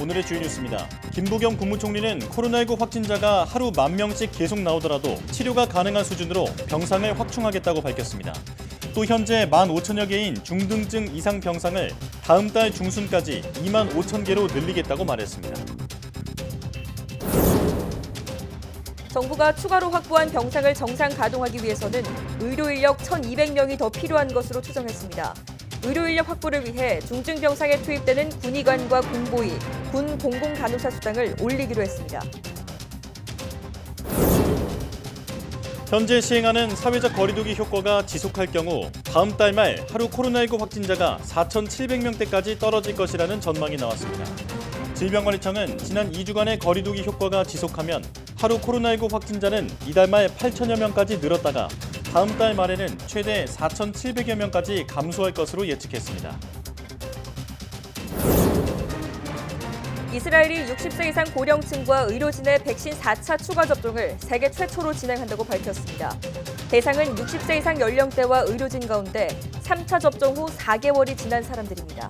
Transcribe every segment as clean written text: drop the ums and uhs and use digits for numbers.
오늘의 주요 뉴스입니다. 김부겸 국무총리는 코로나19 확진자가 하루 10,000명씩 계속 나오더라도 치료가 가능한 수준으로 병상을 확충하겠다고 밝혔습니다. 또 현재 15,000여 개인 중등증 이상 병상을 다음 달 중순까지 25,000개로 늘리겠다고 말했습니다. 정부가 추가로 확보한 병상을 정상 가동하기 위해서는 의료 인력 1,200명이 더 필요한 것으로 추정했습니다. 의료 인력 확보를 위해 중증 병상에 투입되는 군의관과 군보위, 군 공공간호사 수당을 올리기로 했습니다. 현재 시행하는 사회적 거리두기 효과가 지속할 경우 다음 달 말 하루 코로나19 확진자가 4,700명대까지 떨어질 것이라는 전망이 나왔습니다. 질병관리청은 지난 2주간의 거리두기 효과가 지속하면 하루 코로나19 확진자는 이달 말 8,000여 명까지 늘었다가 다음 달 말에는 최대 4,700여 명까지 감소할 것으로 예측했습니다. 이스라엘이 60세 이상 고령층과 의료진의 백신 4차 추가 접종을 세계 최초로 진행한다고 밝혔습니다. 대상은 60세 이상 연령대와 의료진 가운데 3차 접종 후 4개월이 지난 사람들입니다.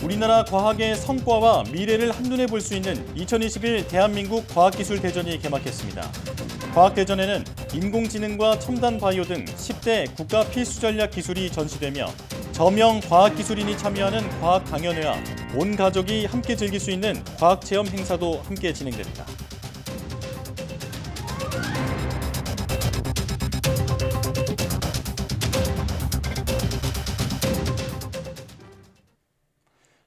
우리나라 과학의 성과와 미래를 한눈에 볼 수 있는 2021 대한민국 과학기술대전이 개막했습니다. 과학대전에는 인공지능과 첨단 바이오 등 10대 국가 필수 전략 기술이 전시되며 저명 과학기술인이 참여하는 과학 강연회와 온 가족이 함께 즐길 수 있는 과학체험 행사도 함께 진행됩니다.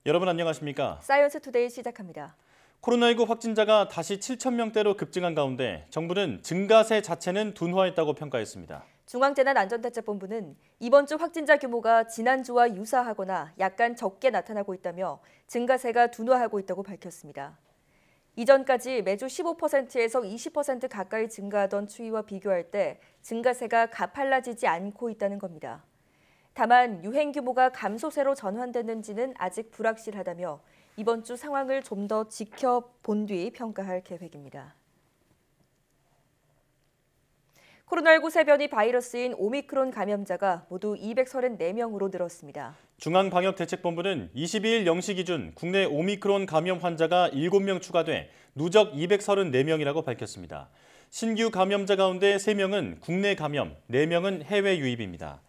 여러분 안녕하십니까? 사이언스 투데이 시작합니다. 코로나19 확진자가 다시 7,000명대로 급증한 가운데 정부는 증가세 자체는 둔화했다고 평가했습니다. 중앙재난안전대책본부는 이번 주 확진자 규모가 지난주와 유사하거나 약간 적게 나타나고 있다며 증가세가 둔화하고 있다고 밝혔습니다. 이전까지 매주 15%에서 20% 가까이 증가하던 추이와 비교할 때 증가세가 가팔라지지 않고 있다는 겁니다. 다만 유행 규모가 감소세로 전환됐는지는 아직 불확실하다며 이번 주 상황을 좀 더 지켜본 뒤 평가할 계획입니다. 코로나19 새 변이 바이러스인 오미크론 감염자가 모두 234명으로 늘었습니다. 중앙방역대책본부는 22일 0시 기준 국내 오미크론 감염 환자가 7명 추가돼 누적 234명이라고 밝혔습니다. 신규 감염자 가운데 3명은 국내 감염, 4명은 해외 유입입니다.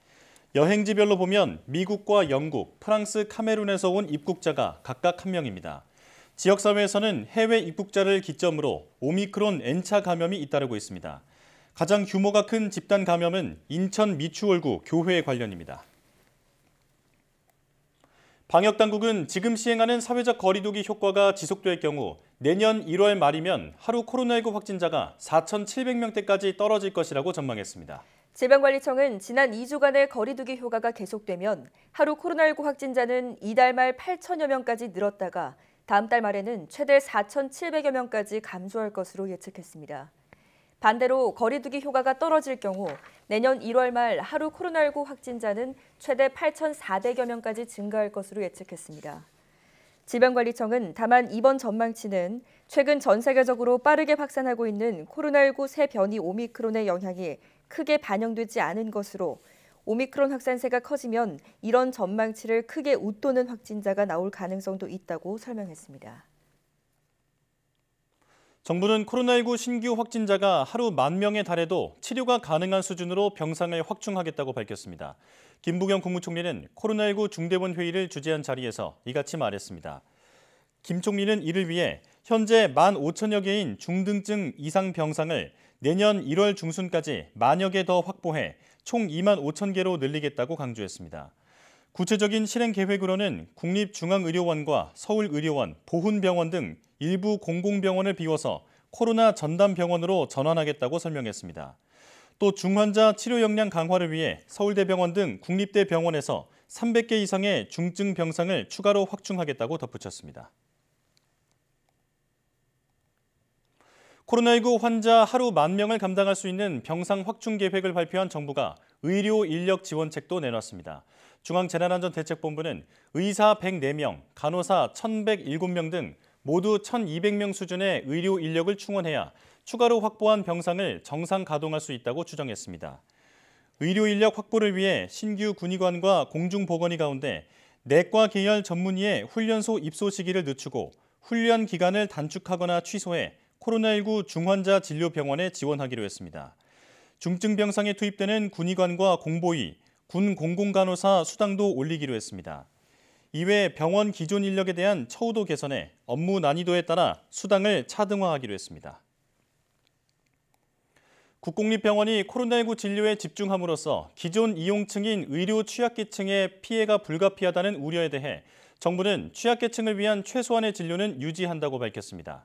여행지별로 보면 미국과 영국, 프랑스, 카메룬에서 온 입국자가 각각 1명입니다. 지역사회에서는 해외 입국자를 기점으로 오미크론 N차 감염이 잇따르고 있습니다. 가장 규모가 큰 집단 감염은 인천 미추홀구 교회 관련입니다. 방역당국은 지금 시행하는 사회적 거리두기 효과가 지속될 경우 내년 1월 말이면 하루 코로나19 확진자가 4,700명대까지 떨어질 것이라고 전망했습니다. 질병관리청은 지난 2주간의 거리두기 효과가 계속되면 하루 코로나19 확진자는 이달 말 8,000여 명까지 늘었다가 다음 달 말에는 최대 4,700여 명까지 감소할 것으로 예측했습니다. 반대로 거리두기 효과가 떨어질 경우 내년 1월 말 하루 코로나19 확진자는 최대 8,400여 명까지 증가할 것으로 예측했습니다. 질병관리청은 다만 이번 전망치는 최근 전 세계적으로 빠르게 확산하고 있는 코로나19 새 변이 오미크론의 영향이 크게 반영되지 않은 것으로 오미크론 확산세가 커지면 이런 전망치를 크게 웃도는 확진자가 나올 가능성도 있다고 설명했습니다. 정부는 코로나19 신규 확진자가 하루 10,000명에 달해도 치료가 가능한 수준으로 병상을 확충하겠다고 밝혔습니다. 김부겸 국무총리는 코로나19 중대본 회의를 주재한 자리에서 이같이 말했습니다. 김 총리는 이를 위해 현재 15,000여 개인 중등증 이상 병상을 내년 1월 중순까지 10,000여 개 더 확보해 총 25,000개로 늘리겠다고 강조했습니다. 구체적인 실행 계획으로는 국립중앙의료원과 서울의료원, 보훈병원 등 일부 공공병원을 비워서 코로나 전담병원으로 전환하겠다고 설명했습니다. 또 중환자 치료 역량 강화를 위해 서울대병원 등 국립대 병원에서 300개 이상의 중증 병상을 추가로 확충하겠다고 덧붙였습니다. 코로나19 환자 하루 10,000명을 감당할 수 있는 병상 확충 계획을 발표한 정부가 의료 인력 지원책도 내놨습니다. 중앙재난안전대책본부는 의사 104명, 간호사 1,107명 등 모두 1,200명 수준의 의료 인력을 충원해야 추가로 확보한 병상을 정상 가동할 수 있다고 추정했습니다. 의료 인력 확보를 위해 신규 군의관과 공중보건의 가운데 내과 계열 전문의의 훈련소 입소 시기를 늦추고 훈련 기간을 단축하거나 취소해 코로나19 중환자 진료 병원에 지원하기로 했습니다. 중증 병상에 투입되는 군의관과 공보의, 군 공공간호사 수당도 올리기로 했습니다. 이외 병원 기존 인력에 대한 처우도 개선해 업무 난이도에 따라 수당을 차등화하기로 했습니다. 국공립병원이 코로나19 진료에 집중함으로써 기존 이용층인 의료 취약계층의 피해가 불가피하다는 우려에 대해 정부는 취약계층을 위한 최소한의 진료는 유지한다고 밝혔습니다.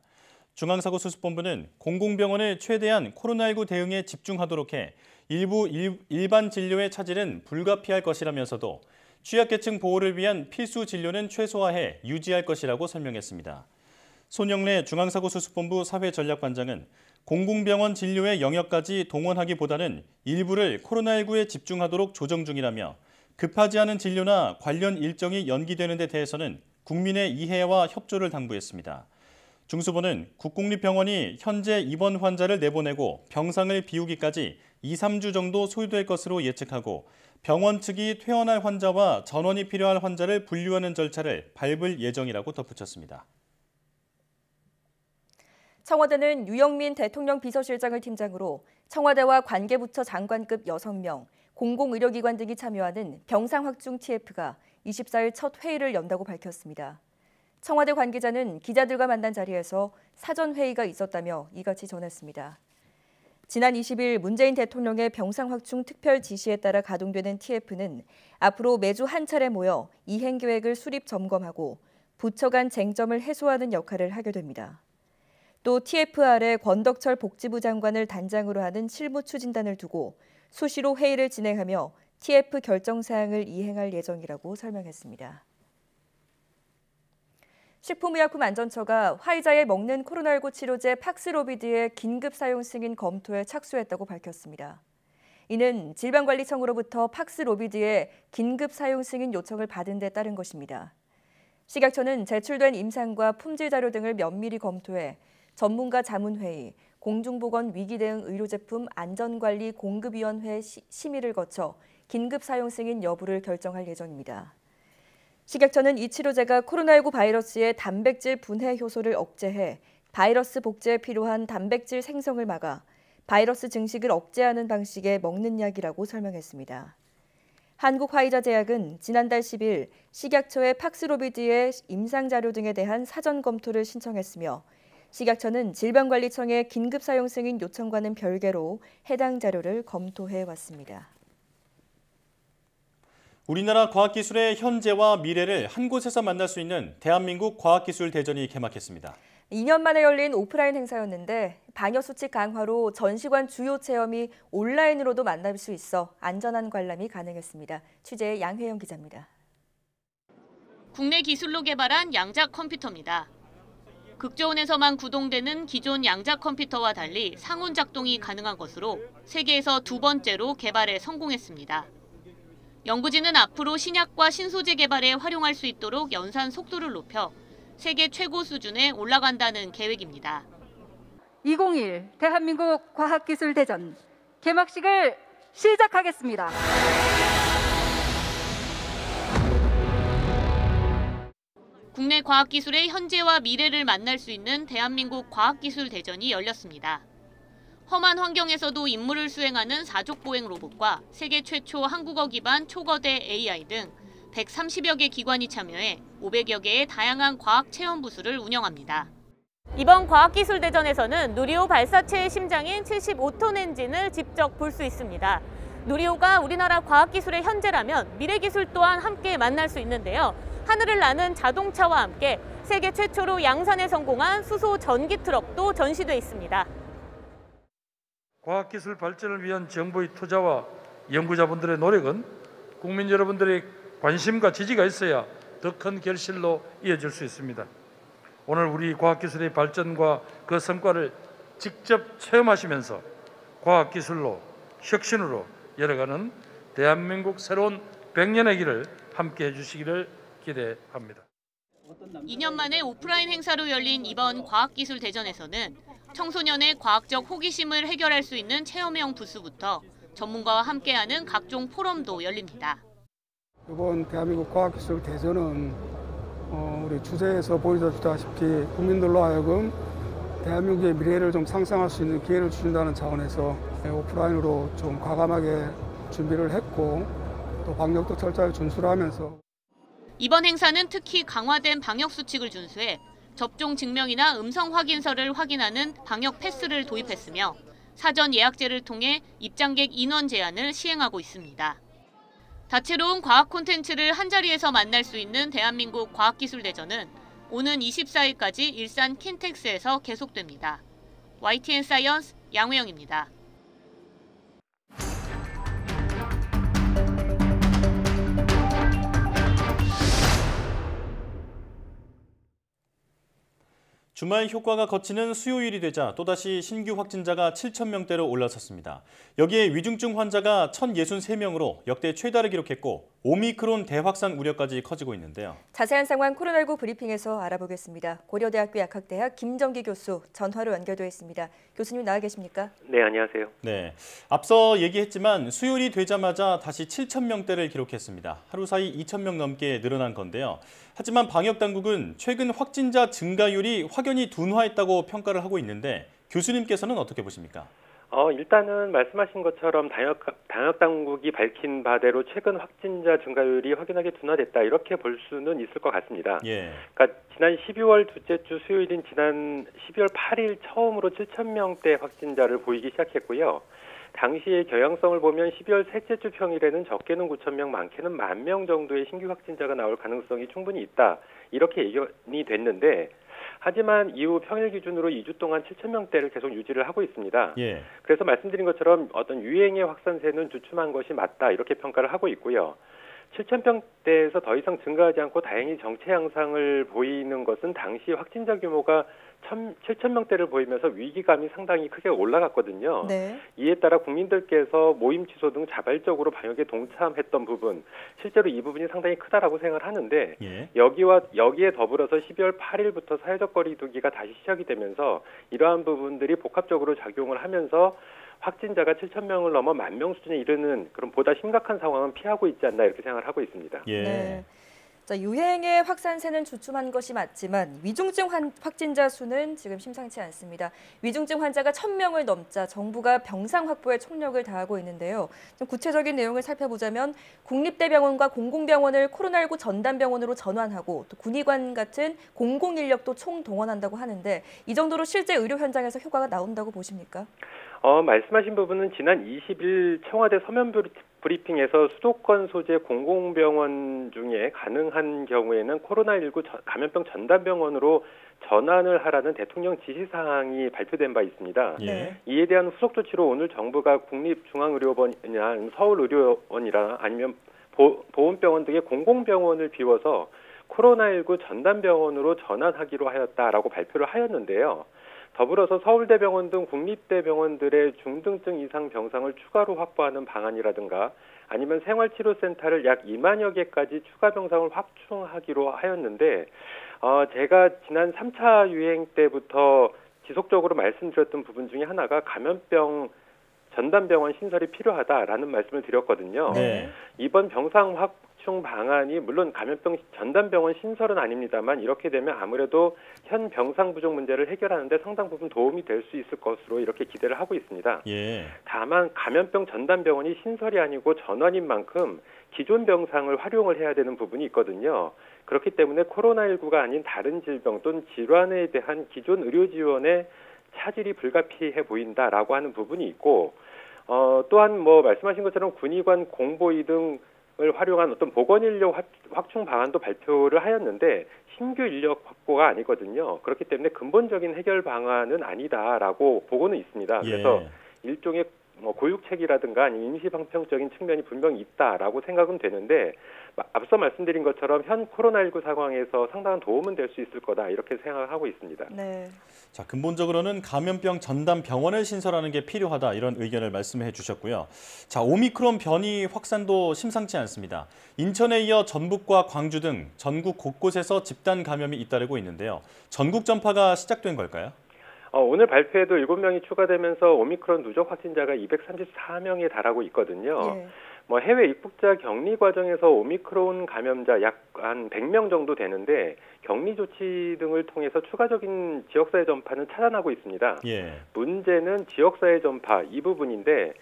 중앙사고수습본부는 공공병원을 최대한 코로나19 대응에 집중하도록 해 일부 일반 진료의 차질은 불가피할 것이라면서도 취약계층 보호를 위한 필수 진료는 최소화해 유지할 것이라고 설명했습니다. 손영래 중앙사고수습본부 사회전략반장은 공공병원 진료의 영역까지 동원하기보다는 일부를 코로나19에 집중하도록 조정 중이라며 급하지 않은 진료나 관련 일정이 연기되는 데 대해서는 국민의 이해와 협조를 당부했습니다. 중수본은 국공립병원이 현재 입원 환자를 내보내고 병상을 비우기까지 2-3주 정도 소요될 것으로 예측하고 병원 측이 퇴원할 환자와 전원이 필요할 환자를 분류하는 절차를 밟을 예정이라고 덧붙였습니다. 청와대는 유영민 대통령 비서실장을 팀장으로 청와대와 관계부처 장관급 6명, 공공의료기관 등이 참여하는 병상 확충 TF가 24일 첫 회의를 연다고 밝혔습니다. 청와대 관계자는 기자들과 만난 자리에서 사전 회의가 있었다며 이같이 전했습니다. 지난 20일 문재인 대통령의 병상 확충 특별 지시에 따라 가동되는 TF는 앞으로 매주 한 차례 모여 이행 계획을 수립 점검하고 부처 간 쟁점을 해소하는 역할을 하게 됩니다. 또 TF 아래 권덕철 복지부 장관을 단장으로 하는 실무추진단을 두고 수시로 회의를 진행하며 TF 결정 사항을 이행할 예정이라고 설명했습니다. 식품의약품안전처가 화이자에 먹는 코로나19 치료제 팍스로비드의 긴급 사용 승인 검토에 착수했다고 밝혔습니다. 이는 질병관리청으로부터 팍스로비드의 긴급 사용 승인 요청을 받은 데 따른 것입니다. 식약처는 제출된 임상과 품질 자료 등을 면밀히 검토해 전문가 자문회의, 공중보건 위기대응 의료제품 안전관리 공급위원회 심의를 거쳐 긴급 사용 승인 여부를 결정할 예정입니다. 식약처는 이 치료제가 코로나19 바이러스의 단백질 분해 효소를 억제해 바이러스 복제에 필요한 단백질 생성을 막아 바이러스 증식을 억제하는 방식의 먹는 약이라고 설명했습니다. 한국화이자제약은 지난달 10일 식약처에 팍스로비드의 임상자료 등에 대한 사전 검토를 신청했으며 식약처는 질병관리청의 긴급 사용 승인 요청과는 별개로 해당 자료를 검토해 왔습니다. 우리나라 과학기술의 현재와 미래를 한 곳에서 만날 수 있는 대한민국 과학기술 대전이 개막했습니다. 2년 만에 열린 오프라인 행사였는데 방역수칙 강화로 전시관 주요 체험이 온라인으로도 만날 수 있어 안전한 관람이 가능했습니다. 취재의 양혜영 기자입니다. 국내 기술로 개발한 양자 컴퓨터입니다. 극저온에서만 구동되는 기존 양자 컴퓨터와 달리 상온 작동이 가능한 것으로 세계에서 두 번째로 개발에 성공했습니다. 연구진은 앞으로 신약과 신소재 개발에 활용할 수 있도록 연산 속도를 높여 세계 최고 수준에 올라간다는 계획입니다. 2021 대한민국 과학기술대전 개막식을 시작하겠습니다. 국내 과학기술의 현재와 미래를 만날 수 있는 대한민국 과학기술대전이 열렸습니다. 험한 환경에서도 임무를 수행하는 사족보행 로봇과 세계 최초 한국어 기반 초거대 AI 등 130여 개 기관이 참여해 500여 개의 다양한 과학 체험 부스를 운영합니다. 이번 과학기술대전에서는 누리호 발사체의 심장인 75톤 엔진을 직접 볼 수 있습니다. 누리호가 우리나라 과학기술의 현재라면 미래기술 또한 함께 만날 수 있는데요. 하늘을 나는 자동차와 함께 세계 최초로 양산에 성공한 수소 전기 트럭도 전시돼 있습니다. 과학기술 발전을 위한 정부의 투자와 연구자분들의 노력은 국민 여러분들의 관심과 지지가 있어야 더 큰 결실로 이어질 수 있습니다. 오늘 우리 과학기술의 발전과 그 성과를 직접 체험하시면서 과학기술로 혁신으로 열어가는 대한민국 새로운 100년의 길을 함께해 주시기를 기대합니다. 2년 만에 오프라인 행사로 열린 이번 과학기술대전에서는 청소년의 과학적 호기심을 해결할 수 있는 체험형 부스부터 전문가와 함께하는 각종 포럼도 열립니다. 이번 대한민국 과학기술 대전은 우리 주제에서 보여줬다시피 국민들로 하여금 대한민국의 미래를 좀 상상할 수 있는 기회를 주신다는 차원에서 오프라인으로 좀 과감하게 준비를 했고 또 방역도 철저하게 준수하면서 이번 행사는 특히 강화된 방역 수칙을 준수해 접종 증명이나 음성 확인서를 확인하는 방역 패스를 도입했으며 사전 예약제를 통해 입장객 인원 제한을 시행하고 있습니다. 다채로운 과학 콘텐츠를 한자리에서 만날 수 있는 대한민국 과학기술대전은 오는 24일까지 일산 킨텍스에서 계속됩니다. YTN 사이언스 양우영입니다. 주말 효과가 거치는 수요일이 되자 또다시 신규 확진자가 7,000명대로 올라섰습니다. 여기에 위중증 환자가 1,063명으로 역대 최다를 기록했고 오미크론 대확산 우려까지 커지고 있는데요. 자세한 상황 코로나19 브리핑에서 알아보겠습니다. 고려대학교 약학대학 김정기 교수 전화로 연결돼 있습니다. 교수님 나와 계십니까? 네, 안녕하세요. 네, 앞서 얘기했지만 수요일이 되자마자 다시 7,000명대를 기록했습니다. 하루 사이 2,000명 넘게 늘어난 건데요. 하지만 방역당국은 최근 확진자 증가율이 확연히 둔화했다고 평가를 하고 있는데 교수님께서는 어떻게 보십니까? 일단은 말씀하신 것처럼 방역당국이 밝힌 바대로 최근 확진자 증가율이 확연하게 둔화됐다 이렇게 볼 수는 있을 것 같습니다. 예. 그러니까 지난 12월 둘째 주 수요일인 지난 12월 8일 처음으로 7,000명대 확진자를 보이기 시작했고요. 당시의 경향성을 보면 12월 셋째 주 평일에는 적게는 9,000명, 많게는 10,000명 정도의 신규 확진자가 나올 가능성이 충분히 있다. 이렇게 예견이 됐는데 하지만 이후 평일 기준으로 2주 동안 7,000명대를 계속 유지를 하고 있습니다. 예. 그래서 말씀드린 것처럼 어떤 유행의 확산세는 주춤한 것이 맞다 이렇게 평가를 하고 있고요. 7,000명대에서 더 이상 증가하지 않고 다행히 정체 양상을 보이는 것은 당시 확진자 규모가 7,000명대를 보이면서 위기감이 상당히 크게 올라갔거든요. 네. 이에 따라 국민들께서 모임 취소 등 자발적으로 방역에 동참했던 부분, 실제로 이 부분이 상당히 크다라고 생각을 하는데 예. 여기에 더불어서 12월 8일부터 사회적 거리두기가 다시 시작이 되면서 이러한 부분들이 복합적으로 작용을 하면서 확진자가 7,000명을 넘어 10,000명 수준에 이르는 그런 보다 심각한 상황은 피하고 있지 않나 이렇게 생각을 하고 있습니다. 예. 네. 자, 유행의 확산세는 주춤한 것이 맞지만 위중증 확진자 수는 지금 심상치 않습니다. 위중증 환자가 1,000명을 넘자 정부가 병상 확보에 총력을 다하고 있는데요. 좀 구체적인 내용을 살펴보자면 국립대병원과 공공병원을 코로나19 전담병원으로 전환하고 또 군의관 같은 공공인력도 총동원한다고 하는데 이 정도로 실제 의료 현장에서 효과가 나온다고 보십니까? 말씀하신 부분은 지난 20일 청와대 서면 브리핑에서 수도권 소재 공공병원 중에 가능한 경우에는 코로나19 감염병 전담병원으로 전환을 하라는 대통령 지시사항이 발표된 바 있습니다. 예. 이에 대한 후속 조치로 오늘 정부가 국립중앙의료원이나 서울의료원이나 아니면 보훈병원 등의 공공병원을 비워서 코로나19 전담병원으로 전환하기로 하였다라고 발표를 하였는데요. 더불어서 서울대병원 등 국립대병원들의 중등증 이상 병상을 추가로 확보하는 방안이라든가 아니면 생활치료센터를 약 2만여 개까지 추가 병상을 확충하기로 하였는데 제가 지난 3차 유행 때부터 지속적으로 말씀드렸던 부분 중에 하나가 감염병 전담병원 신설이 필요하다라는 말씀을 드렸거든요. 네. 이번 병상 확충 방안이 물론 감염병 전담병원 신설은 아닙니다만 이렇게 되면 아무래도 현 병상 부족 문제를 해결하는 데 상당 부분 도움이 될 수 있을 것으로 이렇게 기대를 하고 있습니다. 예. 다만 감염병 전담병원이 신설이 아니고 전환인 만큼 기존 병상을 활용을 해야 되는 부분이 있거든요. 그렇기 때문에 코로나19가 아닌 다른 질병 또는 질환에 대한 기존 의료 지원에 차질이 불가피해 보인다라고 하는 부분이 있고 또한 말씀하신 것처럼 군의관, 공보의 등을 활용한 어떤 보건인력 확충 방안도 발표를 하였는데 신규 인력 확보가 아니거든요. 그렇기 때문에 근본적인 해결 방안은 아니다라고 보고는 있습니다. 그래서 일종의 고육책이라든가 아니면 임시방편적인 측면이 분명히 있다라고 생각은 되는데 앞서 말씀드린 것처럼 현 코로나19 상황에서 상당한 도움은 될 수 있을 거다 이렇게 생각을 하고 있습니다. 네. 자, 근본적으로는 감염병 전담 병원을 신설하는 게 필요하다 이런 의견을 말씀해 주셨고요. 자, 오미크론 변이 확산도 심상치 않습니다. 인천에 이어 전북과 광주 등 전국 곳곳에서 집단 감염이 잇따르고 있는데요. 전국 전파가 시작된 걸까요? 오늘 발표에도 7명이 추가되면서 오미크론 누적 확진자가 234명에 달하고 있거든요. 예. 뭐 해외 입국자 격리 과정에서 오미크론 감염자 약 한 100명 정도 되는데 격리 조치 등을 통해서 추가적인 지역사회 전파는 차단하고 있습니다. 예. 문제는 지역사회 전파 이 부분인데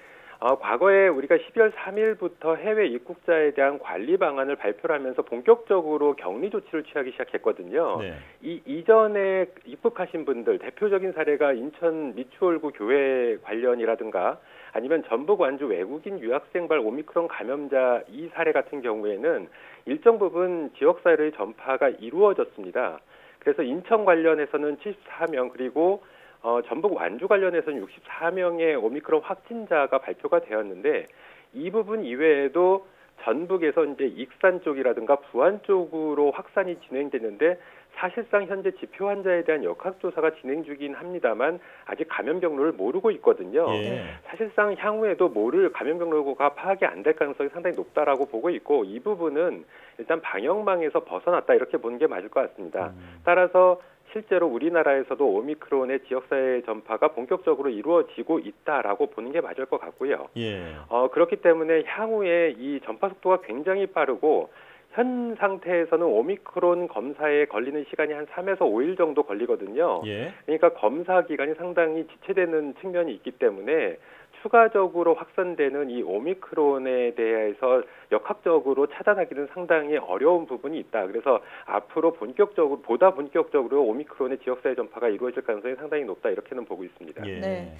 과거에 우리가 12월 3일부터 해외 입국자에 대한 관리 방안을 발표를 하면서 본격적으로 격리 조치를 취하기 시작했거든요. 네. 이 이전에 입국하신 분들 대표적인 사례가 인천 미추홀구 교회 관련이라든가 아니면 전북 완주 외국인 유학생발 오미크론 감염자 이 사례 같은 경우에는 일정 부분 지역사회의 전파가 이루어졌습니다. 그래서 인천 관련해서는 74명 그리고 전북 완주 관련해서는 64명의 오미크론 확진자가 발표가 되었는데 이 부분 이외에도 전북에서 이제 익산 쪽이라든가 부안 쪽으로 확산이 진행되는데 사실상 현재 지표 환자에 대한 역학조사가 진행 중이긴 합니다만 아직 감염 경로를 모르고 있거든요. 예. 사실상 향후에도 감염 경로가 파악이 안 될 가능성이 상당히 높다라고 보고 있고 이 부분은 일단 방역망에서 벗어났다 이렇게 보는 게 맞을 것 같습니다. 따라서 실제로 우리나라에서도 오미크론의 지역사회 전파가 본격적으로 이루어지고 있다라고 보는 게 맞을 것 같고요. 예. 그렇기 때문에 향후에 이 전파 속도가 굉장히 빠르고 현 상태에서는 오미크론 검사에 걸리는 시간이 한 3에서 5일 정도 걸리거든요. 예. 그러니까 검사 기간이 상당히 지체되는 측면이 있기 때문에 추가적으로 확산되는 이 오미크론에 대해서 역학적으로 차단하기는 상당히 어려운 부분이 있다. 그래서 앞으로 보다 본격적으로 오미크론의 지역사회 전파가 이루어질 가능성이 상당히 높다. 이렇게는 보고 있습니다. 예. 네.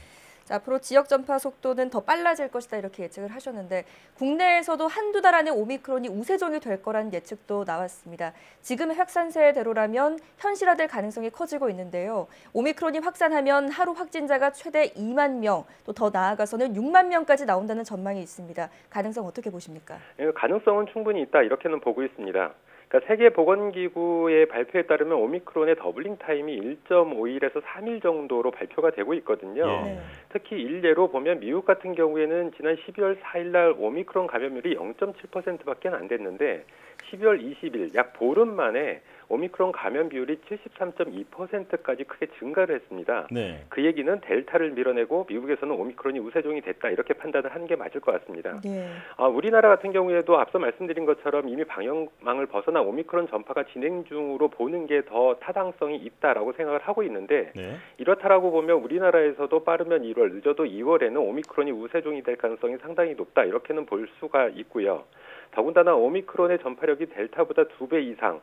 자, 앞으로 지역 전파 속도는 더 빨라질 것이다 이렇게 예측을 하셨는데 국내에서도 한두 달 안에 오미크론이 우세종이 될 거라는 예측도 나왔습니다. 지금의 확산세대로라면 현실화될 가능성이 커지고 있는데요. 오미크론이 확산하면 하루 확진자가 최대 2만 명, 또 더 나아가서는 6만 명까지 나온다는 전망이 있습니다. 가능성 어떻게 보십니까? 가능성은 충분히 있다 이렇게는 보고 있습니다. 그러니까 세계보건기구의 발표에 따르면 오미크론의 더블링 타임이 1.5일에서 3일 정도로 발표가 되고 있거든요. 예. 특히 일례로 보면 미국 같은 경우에는 지난 12월 4일 날 오미크론 감염률이 0.7%밖에 안 됐는데 12월 20일 약 보름 만에 오미크론 감염 비율이 73.2%까지 크게 증가를 했습니다. 네. 그 얘기는 델타를 밀어내고 미국에서는 오미크론이 우세종이 됐다 이렇게 판단을 하는 게 맞을 것 같습니다. 네. 우리나라 같은 경우에도 앞서 말씀드린 것처럼 이미 방역망을 벗어나 오미크론 전파가 진행 중으로 보는 게 더 타당성이 있다라고 생각을 하고 있는데 네. 이렇다라고 보면 우리나라에서도 빠르면 1월, 늦어도 2월에는 오미크론이 우세종이 될 가능성이 상당히 높다 이렇게는 볼 수가 있고요. 더군다나 오미크론의 전파력이 델타보다 2배 이상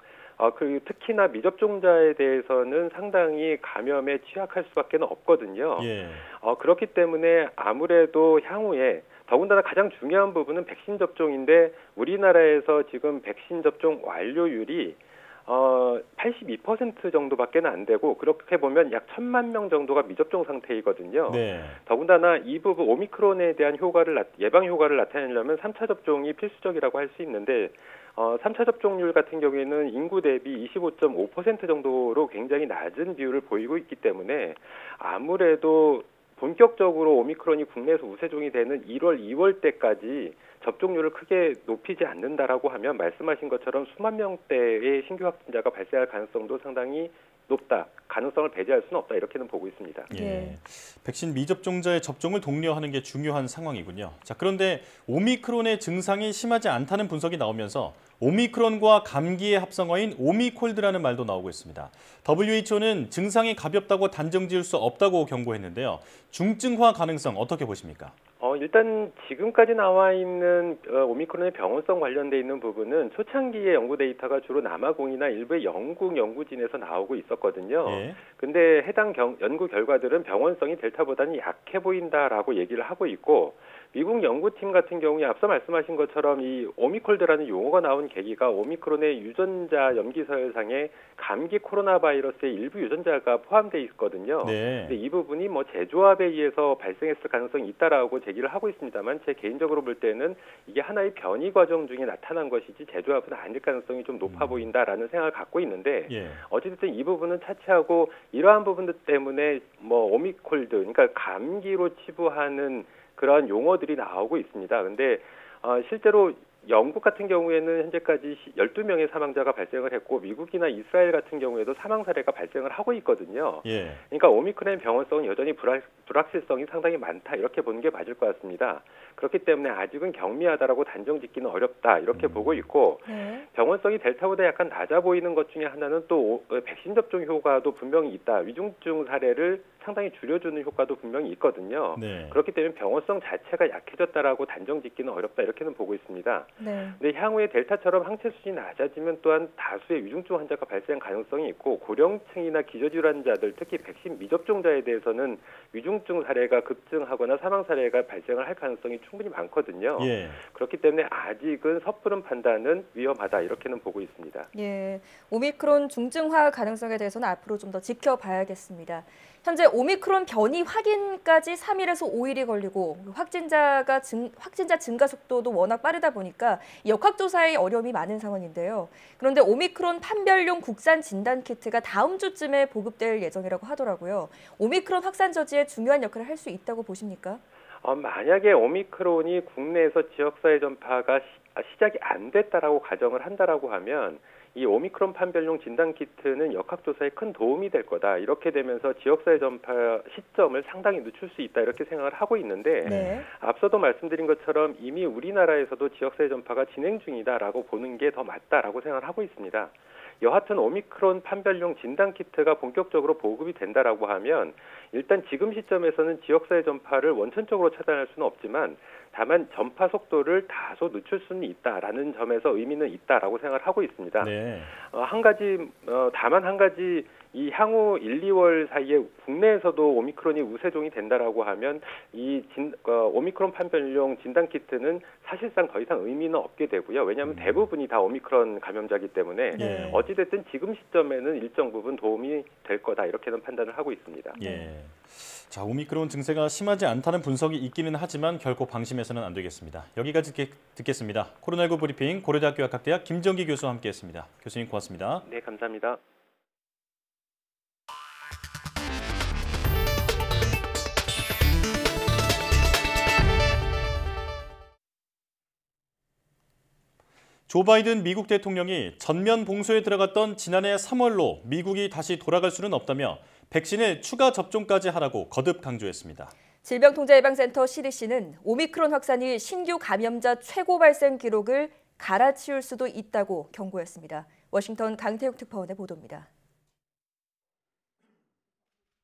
특히나 미접종자에 대해서는 상당히 감염에 취약할 수밖에 없거든요. 예. 그렇기 때문에 아무래도 향후에 더군다나 가장 중요한 부분은 백신 접종인데 우리나라에서 지금 백신 접종 완료율이 82% 정도밖에 안 되고 그렇게 보면 약 1,000만 명 정도가 미접종 상태이거든요. 네. 더군다나 이 부분 오미크론에 대한 예방 효과를 나타내려면 3차 접종이 필수적이라고 할 수 있는데 3차 접종률 같은 경우에는 인구 대비 25.5% 정도로 굉장히 낮은 비율을 보이고 있기 때문에 아무래도 본격적으로 오미크론이 국내에서 우세종이 되는 1월, 2월 때까지 접종률을 크게 높이지 않는다라고 하면 말씀하신 것처럼 수만 명대의 신규 확진자가 발생할 가능성도 상당히 높다. 가능성을 배제할 수는 없다. 이렇게는 보고 있습니다. 예. 네. 백신 미접종자의 접종을 독려하는 게 중요한 상황이군요. 자, 그런데 오미크론의 증상이 심하지 않다는 분석이 나오면서 오미크론과 감기의 합성어인 오미콜드라는 말도 나오고 있습니다. WHO는 증상이 가볍다고 단정 지을 수 없다고 경고했는데요. 중증화 가능성 어떻게 보십니까? 일단 지금까지 나와 있는 오미크론의 병원성 관련돼 있는 부분은 초창기의 연구 데이터가 주로 남아공이나 일부의 영국 연구진에서 나오고 있었거든요. 예. 근데 해당 연구 결과들은 병원성이 델타보다는 약해 보인다라고 얘기를 하고 있고 미국 연구팀 같은 경우에 앞서 말씀하신 것처럼 이 오미콜드라는 용어가 나온 계기가 오미크론의 유전자 염기서열상에 감기 코로나 바이러스의 일부 유전자가 포함되어 있거든요. 네. 근데 이 부분이 재조합에 의해서 발생했을 가능성이 있다라고 제기를 하고 있습니다만 제 개인적으로 볼 때는 이게 하나의 변이 과정 중에 나타난 것이지 재조합은 아닐 가능성이 좀 높아 보인다라는 생각을 갖고 있는데 예. 어쨌든 이 부분은 차치하고 이러한 부분들 때문에 오미콜드 그러니까 감기로 치부하는 그런 용어들이 나오고 있습니다. 근데 실제로 영국 같은 경우에는 현재까지 12명의 사망자가 발생을 했고 미국이나 이스라엘 같은 경우에도 사망 사례가 발생을 하고 있거든요. 예. 그러니까 오미크론의 병원성은 여전히 불확실성이 상당히 많다 이렇게 보는 게 맞을 것 같습니다. 그렇기 때문에 아직은 경미하다라고 단정짓기는 어렵다 이렇게 보고 있고 네. 병원성이 델타보다 약간 낮아 보이는 것 중에 하나는 또 백신 접종 효과도 분명히 있다. 위중증 사례를 상당히 줄여주는 효과도 분명히 있거든요. 네. 그렇기 때문에 병원성 자체가 약해졌다라고 단정짓기는 어렵다 이렇게는 보고 있습니다. 네. 근데 향후에 델타처럼 항체 수준이 낮아지면 또한 다수의 위중증 환자가 발생 가능성이 있고 고령층이나 기저질환자들 특히 백신 미접종자에 대해서는 위중증 사례가 급증하거나 사망 사례가 발생을 할 가능성이 충분히 많거든요. 예. 그렇기 때문에 아직은 섣부른 판단은 위험하다 이렇게는 보고 있습니다. 예, 오미크론 중증화 가능성에 대해서는 앞으로 좀 더 지켜봐야겠습니다. 현재 오미크론 변이 확인까지 3일에서 5일이 걸리고 확진자 증가 속도도 워낙 빠르다 보니까 역학조사에 어려움이 많은 상황인데요. 그런데 오미크론 판별용 국산 진단 키트가 다음 주쯤에 보급될 예정이라고 하더라고요. 오미크론 확산 저지에 중요한 역할을 할 수 있다고 보십니까? 만약에 오미크론이 국내에서 지역사회 전파가 시작이 안 됐다라고 가정을 한다라고 하면 이 오미크론 판별용 진단키트는 역학조사에 큰 도움이 될 거다. 이렇게 되면서 지역사회 전파 시점을 상당히 늦출 수 있다. 이렇게 생각을 하고 있는데 네. 앞서도 말씀드린 것처럼 이미 우리나라에서도 지역사회 전파가 진행 중이다라고 보는 게 더 맞다라고 생각을 하고 있습니다. 여하튼 오미크론 판별용 진단키트가 본격적으로 보급이 된다라고 하면 일단 지금 시점에서는 지역사회 전파를 원천적으로 차단할 수는 없지만 다만 전파 속도를 다소 늦출 수는 있다라는 점에서 의미는 있다라고 생각을 하고 있습니다. 네. 다만 한 가지 이 향후 1, 2월 사이에 국내에서도 오미크론이 우세종이 된다라고 하면 오미크론 판별용 진단 키트는 사실상 더 이상 의미는 없게 되고요. 왜냐하면 대부분이 다 오미크론 감염자이기 때문에 예. 어찌됐든 지금 시점에는 일정 부분 도움이 될 거다 이렇게는 판단을 하고 있습니다. 예. 자, 오미크론 증세가 심하지 않다는 분석이 있기는 하지만 결코 방심해서는 안 되겠습니다. 여기까지 듣겠습니다. 코로나19 브리핑 고려대학교 약학대학 김정기 교수와 함께했습니다. 교수님 고맙습니다. 네, 감사합니다. 조 바이든 미국 대통령이 전면 봉쇄에 들어갔던 지난해 3월로 미국이 다시 돌아갈 수는 없다며 백신을 추가 접종까지 하라고 거듭 강조했습니다. 질병통제예방센터 CDC는 오미크론 확산이 신규 감염자 최고 발생 기록을 갈아치울 수도 있다고 경고했습니다. 워싱턴 강태욱 특파원의 보도입니다.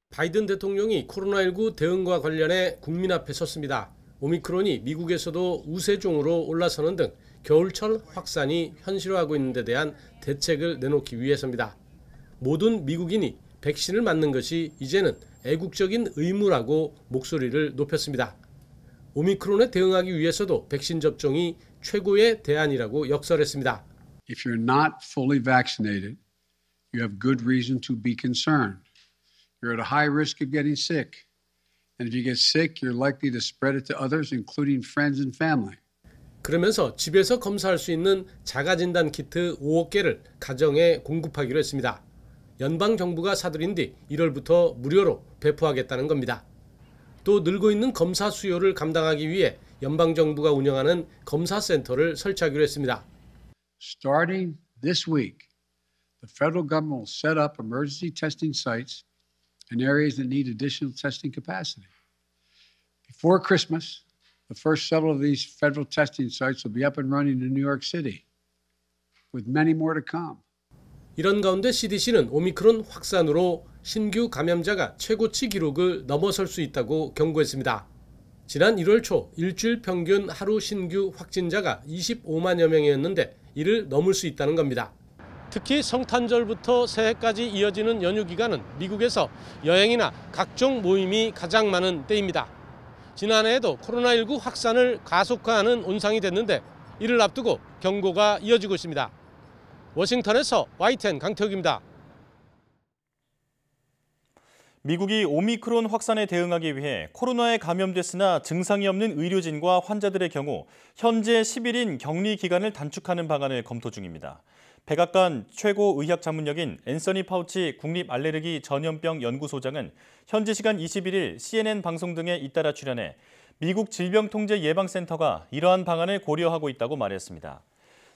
바이든 대통령이 코로나19 대응과 관련해 국민 앞에 섰습니다. 오미크론이 미국에서도 우세종으로 올라서는 등 겨울철 확산이 현실화하고 있는 데 대한 대책을 내놓기 위해서입니다. 모든 미국인이 백신을 맞는 것이 이제는 애국적인 의무라고 목소리를 높였습니다. 오미크론에 대응하기 위해서도 백신 접종이 최고의 대안이라고 역설했습니다. If you're not fully vaccinated, you have good reason to be concerned. You're at a high risk of getting sick. And if you get sick, you're likely to spread it to others, including friends and family. 그러면서 집에서 검사할 수 있는 자가진단 키트 5억 개를 가정에 공급하기로 했습니다. 연방정부가 사들인 뒤 1월부터 무료로 배포하겠다는 겁니다. 또 늘고 있는 검사 수요를 감당하기 위해 연방정부가 운영하는 검사센터를 설치하기로 했습니다. Starting this week, the federal government will set up emergency testing sites in areas that need additional testing capacity. Before Christmas, the first several of these federal testing sites will be up and running in New York City, with many more to come. 이런 가운데 CDC는 오미크론 확산으로 신규 감염자가 최고치 기록을 넘어설 수 있다고 경고했습니다. 지난 1월 초 일주일 평균 하루 신규 확진자가 25만여 명이었는데 이를 넘을 수 있다는 겁니다. 특히 성탄절부터 새해까지 이어지는 연휴 기간은 미국에서 여행이나 각종 모임이 가장 많은 때입니다. 지난해에도 코로나19 확산을 가속화하는 온상이 됐는데 이를 앞두고 경고가 이어지고 있습니다. 워싱턴에서 YTN 강태욱입니다. 미국이 오미크론 확산에 대응하기 위해 코로나에 감염됐으나 증상이 없는 의료진과 환자들의 경우 현재 10일인 격리 기간을 단축하는 방안을 검토 중입니다. 백악관 최고의학 전문역인 앤서니 파우치 국립알레르기 전염병 연구소장은 현지 시간 21일 CNN 방송 등에 잇따라 출연해 미국 질병통제예방센터가 이러한 방안을 고려하고 있다고 말했습니다.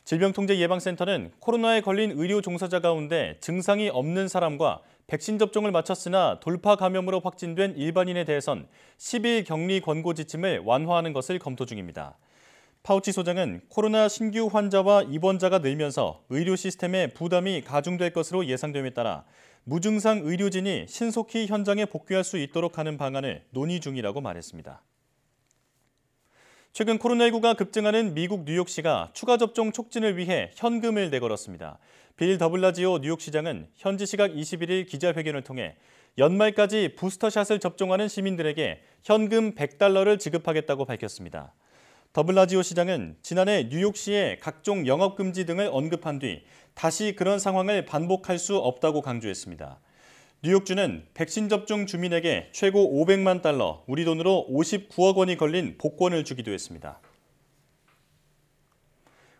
질병통제예방센터는 코로나에 걸린 의료 종사자 가운데 증상이 없는 사람과 백신 접종을 마쳤으나 돌파 감염으로 확진된 일반인에 대해선 10일 격리 권고 지침을 완화하는 것을 검토 중입니다. 파우치 소장은 코로나 신규 환자와 입원자가 늘면서 의료 시스템에 부담이 가중될 것으로 예상됨에 따라 무증상 의료진이 신속히 현장에 복귀할 수 있도록 하는 방안을 논의 중이라고 말했습니다. 최근 코로나19가 급증하는 미국 뉴욕시가 추가 접종 촉진을 위해 현금을 내걸었습니다. 빌 더블라지오 뉴욕시장은 현지 시각 21일 기자회견을 통해 연말까지 부스터샷을 접종하는 시민들에게 현금 $100를 지급하겠다고 밝혔습니다. 더블라지오 시장은 지난해 뉴욕시의 각종 영업금지 등을 언급한 뒤 다시 그런 상황을 반복할 수 없다고 강조했습니다. 뉴욕주는 백신 접종 주민에게 최고 $500만, 우리 돈으로 59억 원이 걸린 복권을 주기도 했습니다.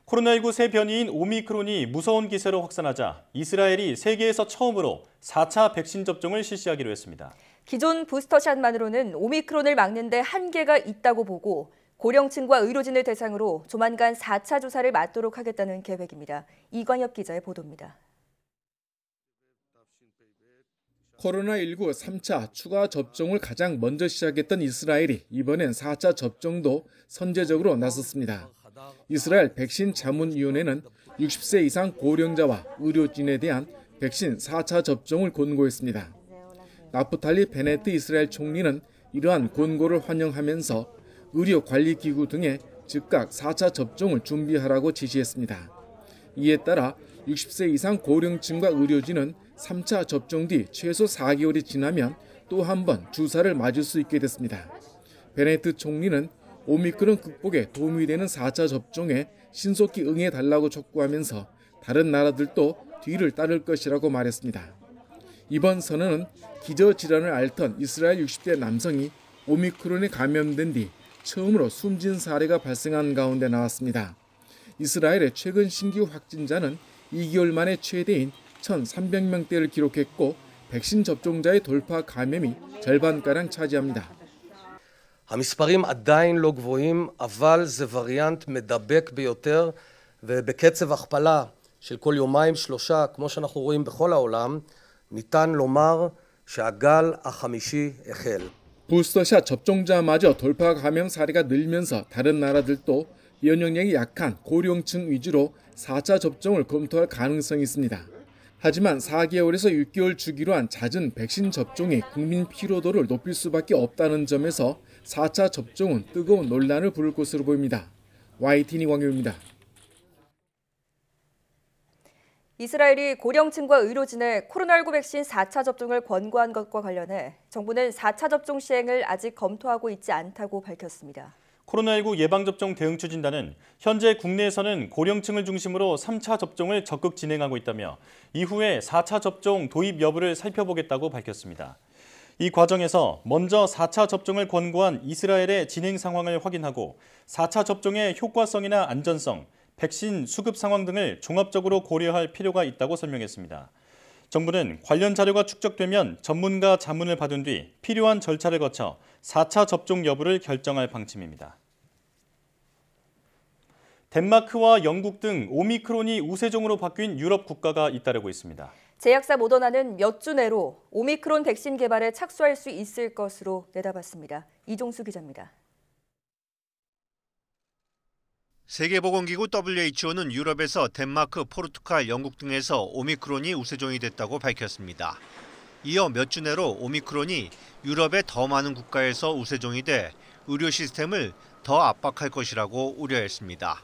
코로나19 새 변이인 오미크론이 무서운 기세로 확산하자 이스라엘이 세계에서 처음으로 4차 백신 접종을 실시하기로 했습니다. 기존 부스터샷만으로는 오미크론을 막는 데 한계가 있다고 보고 고령층과 의료진을 대상으로 조만간 4차 조사를 맞도록 하겠다는 계획입니다. 이광엽 기자의 보도입니다. 코로나19 3차 추가 접종을 가장 먼저 시작했던 이스라엘이 이번엔 4차 접종도 선제적으로 나섰습니다. 이스라엘 백신 자문위원회는 60세 이상 고령자와 의료진에 대한 백신 4차 접종을 권고했습니다. 나프탈리 베네트 이스라엘 총리는 이러한 권고를 환영하면서 의료관리기구 등에 즉각 4차 접종을 준비하라고 지시했습니다. 이에 따라 60세 이상 고령층과 의료진은 3차 접종 뒤 최소 4개월이 지나면 또 한 번 주사를 맞을 수 있게 됐습니다. 베네트 총리는 오미크론 극복에 도움이 되는 4차 접종에 신속히 응해달라고 촉구하면서 다른 나라들도 뒤를 따를 것이라고 말했습니다. 이번 선언은 기저질환을 앓던 이스라엘 60대 남성이 오미크론에 감염된 뒤 처음으로 숨진 사례가 발생한 가운데 나왔습니다. 이스라엘의 최근 신규 확진자는 2개월 만에 최대인 1,300명대를 기록했고 백신 접종자의 돌파 감염이 절반가량 차지합니다. המספרים עדיין לא גבוהים, אבל זה וריאנט מדבק ביותר ובקצב הכפלה של כל יומיים שלושה, כמו שאנחנו רואים בכל העולם, ניתן לומר שהגל החמישי החל. 부스터샷 접종자마저 돌파 감염 사례가 늘면서 다른 나라들도 면역력이 약한 고령층 위주로 4차 접종을 검토할 가능성이 있습니다. 하지만 4개월에서 6개월 주기로 한 잦은 백신 접종이 국민 피로도를 높일 수밖에 없다는 점에서 4차 접종은 뜨거운 논란을 부를 것으로 보입니다. YTN 이광효입니다. 이스라엘이 고령층과 의료진의 코로나19 백신 4차 접종을 권고한 것과 관련해 정부는 4차 접종 시행을 아직 검토하고 있지 않다고 밝혔습니다. 코로나19 예방접종 대응추진단은 현재 국내에서는 고령층을 중심으로 3차 접종을 적극 진행하고 있다며 이후에 4차 접종 도입 여부를 살펴보겠다고 밝혔습니다. 이 과정에서 먼저 4차 접종을 권고한 이스라엘의 진행 상황을 확인하고 4차 접종의 효과성이나 안전성, 백신 수급 상황 등을 종합적으로 고려할 필요가 있다고 설명했습니다. 정부는 관련 자료가 축적되면 전문가 자문을 받은 뒤 필요한 절차를 거쳐 4차 접종 여부를 결정할 방침입니다. 덴마크와 영국 등 오미크론이 우세종으로 바뀐 유럽 국가가 잇따르고 있습니다. 제약사 모더나는 몇 주 내로 오미크론 백신 개발에 착수할 수 있을 것으로 내다봤습니다. 이종수 기자입니다. 세계보건기구 WHO는 유럽에서 덴마크, 포르투갈, 영국 등에서 오미크론이 우세종이 됐다고 밝혔습니다. 이어 몇 주 내로 오미크론이 유럽의 더 많은 국가에서 우세종이 돼 의료 시스템을 더 압박할 것이라고 우려했습니다.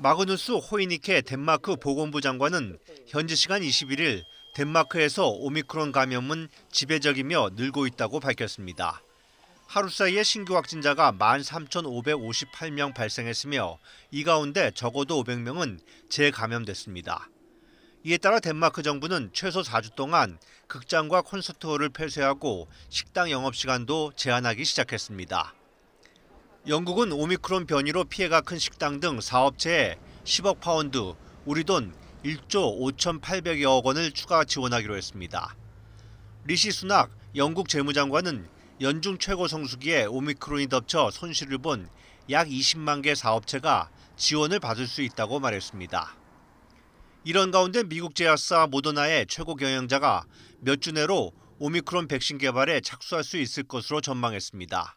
마그누스 호이니케 덴마크 보건부 장관은 현지 시간 21일 덴마크에서 오미크론 감염은 지배적이며 늘고 있다고 밝혔습니다. 하루 사이에 신규 확진자가 13,558명 발생했으며 이 가운데 적어도 500명은 재감염됐습니다. 이에 따라 덴마크 정부는 최소 4주 동안 극장과 콘서트홀을 폐쇄하고 식당 영업시간도 제한하기 시작했습니다. 영국은 오미크론 변이로 피해가 큰 식당 등 사업체에 10억 파운드, 우리 돈 1조 5,800여 원을 추가 지원하기로 했습니다. 리시 수낙 영국 재무장관은 연중 최고 성수기에 오미크론이 덮쳐 손실을 본 약 20만 개 사업체가 지원을 받을 수 있다고 말했습니다. 이런 가운데 미국 제약사 모더나의 최고 경영자가 몇 주 내로 오미크론 백신 개발에 착수할 수 있을 것으로 전망했습니다.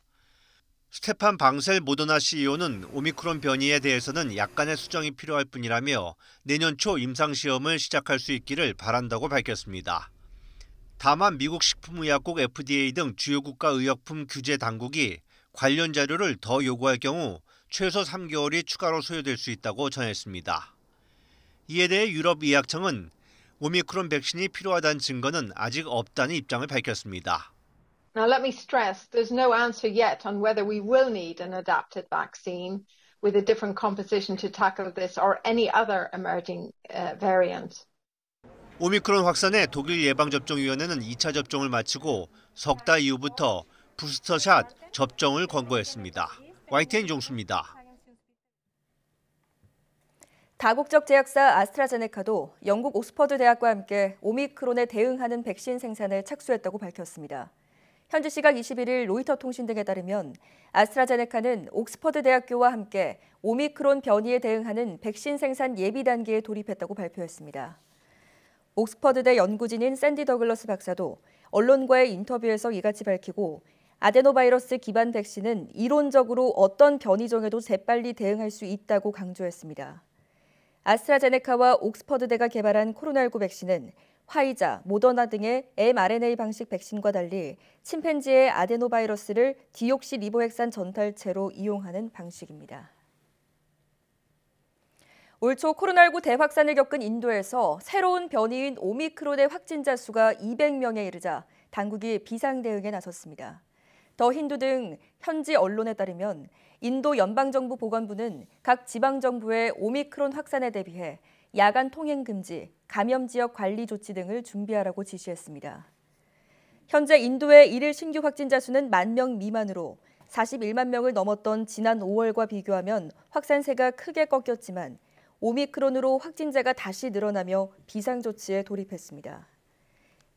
스테판 방셀 모더나 CEO는 오미크론 변이에 대해서는 약간의 수정이 필요할 뿐이라며 내년 초 임상시험을 시작할 수 있기를 바란다고 밝혔습니다. 다만 미국 식품의약국 FDA 등 주요 국가 의약품 규제 당국이 관련 자료를 더 요구할 경우 최소 3개월이 추가로 소요될 수 있다고 전했습니다. 이에 대해 유럽의약청은 오미크론 백신이 필요하다는 증거는 아직 없다는 입장을 밝혔습니다. Now let me stress, there's no answer yet on whether we will need an adapted vaccine with a different composition to tackle this or any other emerging variant. 오미크론 확산에 독일 예방접종위원회는 2차 접종을 마치고 석 달 이후부터 부스터샷 접종을 권고했습니다. YTN 종수입니다. 다국적 제약사 아스트라제네카도 영국 옥스퍼드 대학과 함께 오미크론에 대응하는 백신 생산에 착수했다고 밝혔습니다. 현지 시각 21일 로이터 통신 등에 따르면 아스트라제네카는 옥스퍼드 대학교와 함께 오미크론 변이에 대응하는 백신 생산 예비 단계에 돌입했다고 발표했습니다. 옥스퍼드대 연구진인 샌디 더글러스 박사도 언론과의 인터뷰에서 이같이 밝히고 아데노바이러스 기반 백신은 이론적으로 어떤 변이종에도 재빨리 대응할 수 있다고 강조했습니다. 아스트라제네카와 옥스퍼드대가 개발한 코로나19 백신은 화이자, 모더나 등의 mRNA 방식 백신과 달리 침팬지의 아데노바이러스를 디옥시리보핵산 전달체로 이용하는 방식입니다. 올 초 코로나19 대확산을 겪은 인도에서 새로운 변이인 오미크론의 확진자 수가 200명에 이르자 당국이 비상 대응에 나섰습니다. 더 힌두 등 현지 언론에 따르면 인도 연방정부 보건부는 각 지방정부의 오미크론 확산에 대비해 야간 통행 금지, 감염 지역 관리 조치 등을 준비하라고 지시했습니다. 현재 인도의 일일 신규 확진자 수는 10,000명 미만으로 41만 명을 넘었던 지난 5월과 비교하면 확산세가 크게 꺾였지만 오미크론으로 확진자가 다시 늘어나며 비상조치에 돌입했습니다.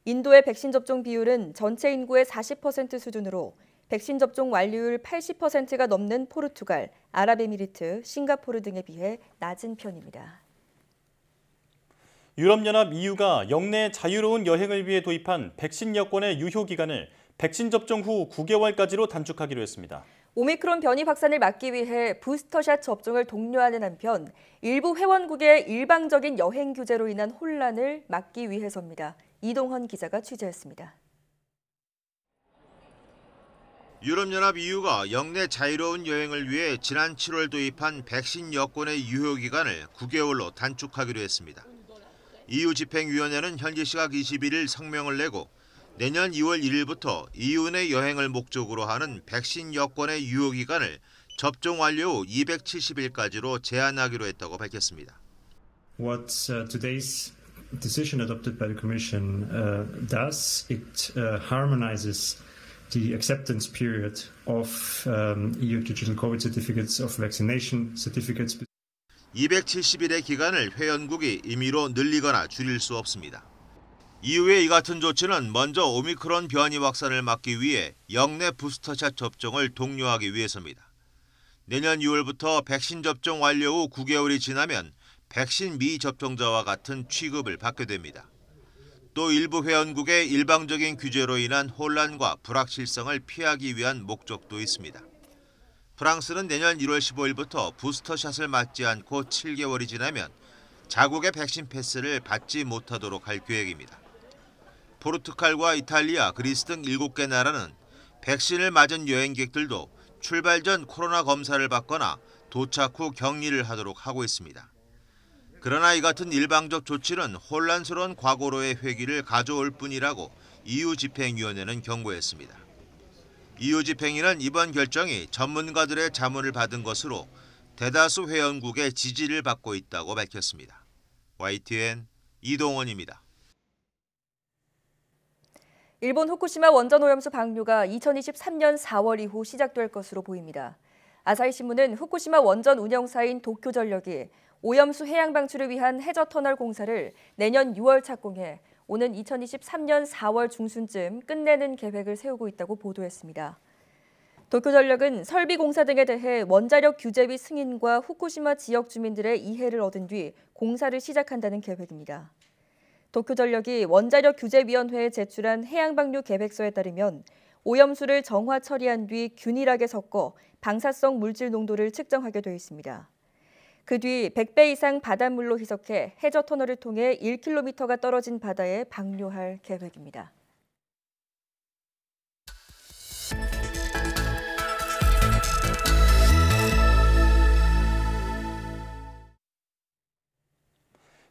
인도의 백신 접종 비율은 전체 인구의 40% 수준으로 백신 접종 완료율 80%가 넘는 포르투갈, 아랍에미리트, 싱가포르 등에 비해 낮은 편입니다. 유럽연합 EU가 역내 자유로운 여행을 위해 도입한 백신 여권의 유효 기간을 백신 접종 후 9개월까지로 단축하기로 했습니다. 오미크론 변이 확산을 막기 위해 부스터샷 접종을 독려하는 한편 일부 회원국의 일방적인 여행 규제로 인한 혼란을 막기 위해서입니다. 이동헌 기자가 취재했습니다. 유럽연합 EU가 역내 자유로운 여행을 위해 지난 7월 도입한 백신 여권의 유효기간을 9개월로 단축하기로 했습니다. EU 집행위원회는 현지 시각 21일 성명을 내고 내년 2월 1일부터 EU 내 여행을 목적으로 하는 백신 여권의 유효기간을 접종 완료 후 270일까지로 제한하기로 했다고 밝혔습니다. What today's decision adopted by the Commission does, it harmonizes the acceptance period of EU digital COVID certificates of vaccination certificates. 270일의 기간을 회원국이 임의로 늘리거나 줄일 수 없습니다. EU의 이 같은 조치는 먼저 오미크론 변이 확산을 막기 위해 역내 부스터샷 접종을 독려하기 위해서입니다. 내년 6월부터 백신 접종 완료 후 9개월이 지나면 백신 미접종자와 같은 취급을 받게 됩니다. 또 일부 회원국의 일방적인 규제로 인한 혼란과 불확실성을 피하기 위한 목적도 있습니다. 프랑스는 내년 1월 15일부터 부스터샷을 맞지 않고 7개월이 지나면 자국의 백신 패스를 받지 못하도록 할 계획입니다. 포르투갈과 이탈리아, 그리스 등 7개 나라는 백신을 맞은 여행객들도 출발 전 코로나 검사를 받거나 도착 후 격리를 하도록 하고 있습니다. 그러나 이 같은 일방적 조치는 혼란스러운 과거로의 회귀를 가져올 뿐이라고 EU 집행위원회는 경고했습니다. EU 집행위는 이번 결정이 전문가들의 자문을 받은 것으로 대다수 회원국의 지지를 받고 있다고 밝혔습니다. YTN 이동원입니다. 일본 후쿠시마 원전 오염수 방류가 2023년 4월 이후 시작될 것으로 보입니다. 아사히 신문은 후쿠시마 원전 운영사인 도쿄전력이 오염수 해양 방출을 위한 해저 터널 공사를 내년 6월 착공해 오는 2023년 4월 중순쯤 끝내는 계획을 세우고 있다고 보도했습니다. 도쿄전력은 설비 공사 등에 대해 원자력 규제비 승인과 후쿠시마 지역 주민들의 이해를 얻은 뒤 공사를 시작한다는 계획입니다. 도쿄전력이 원자력 규제위원회에 제출한 해양방류 계획서에 따르면 오염수를 정화 처리한 뒤 균일하게 섞어 방사성 물질 농도를 측정하게 되어 있습니다. 그 뒤 100배 이상 바닷물로 희석해 해저 터널을 통해 1km가 떨어진 바다에 방류할 계획입니다.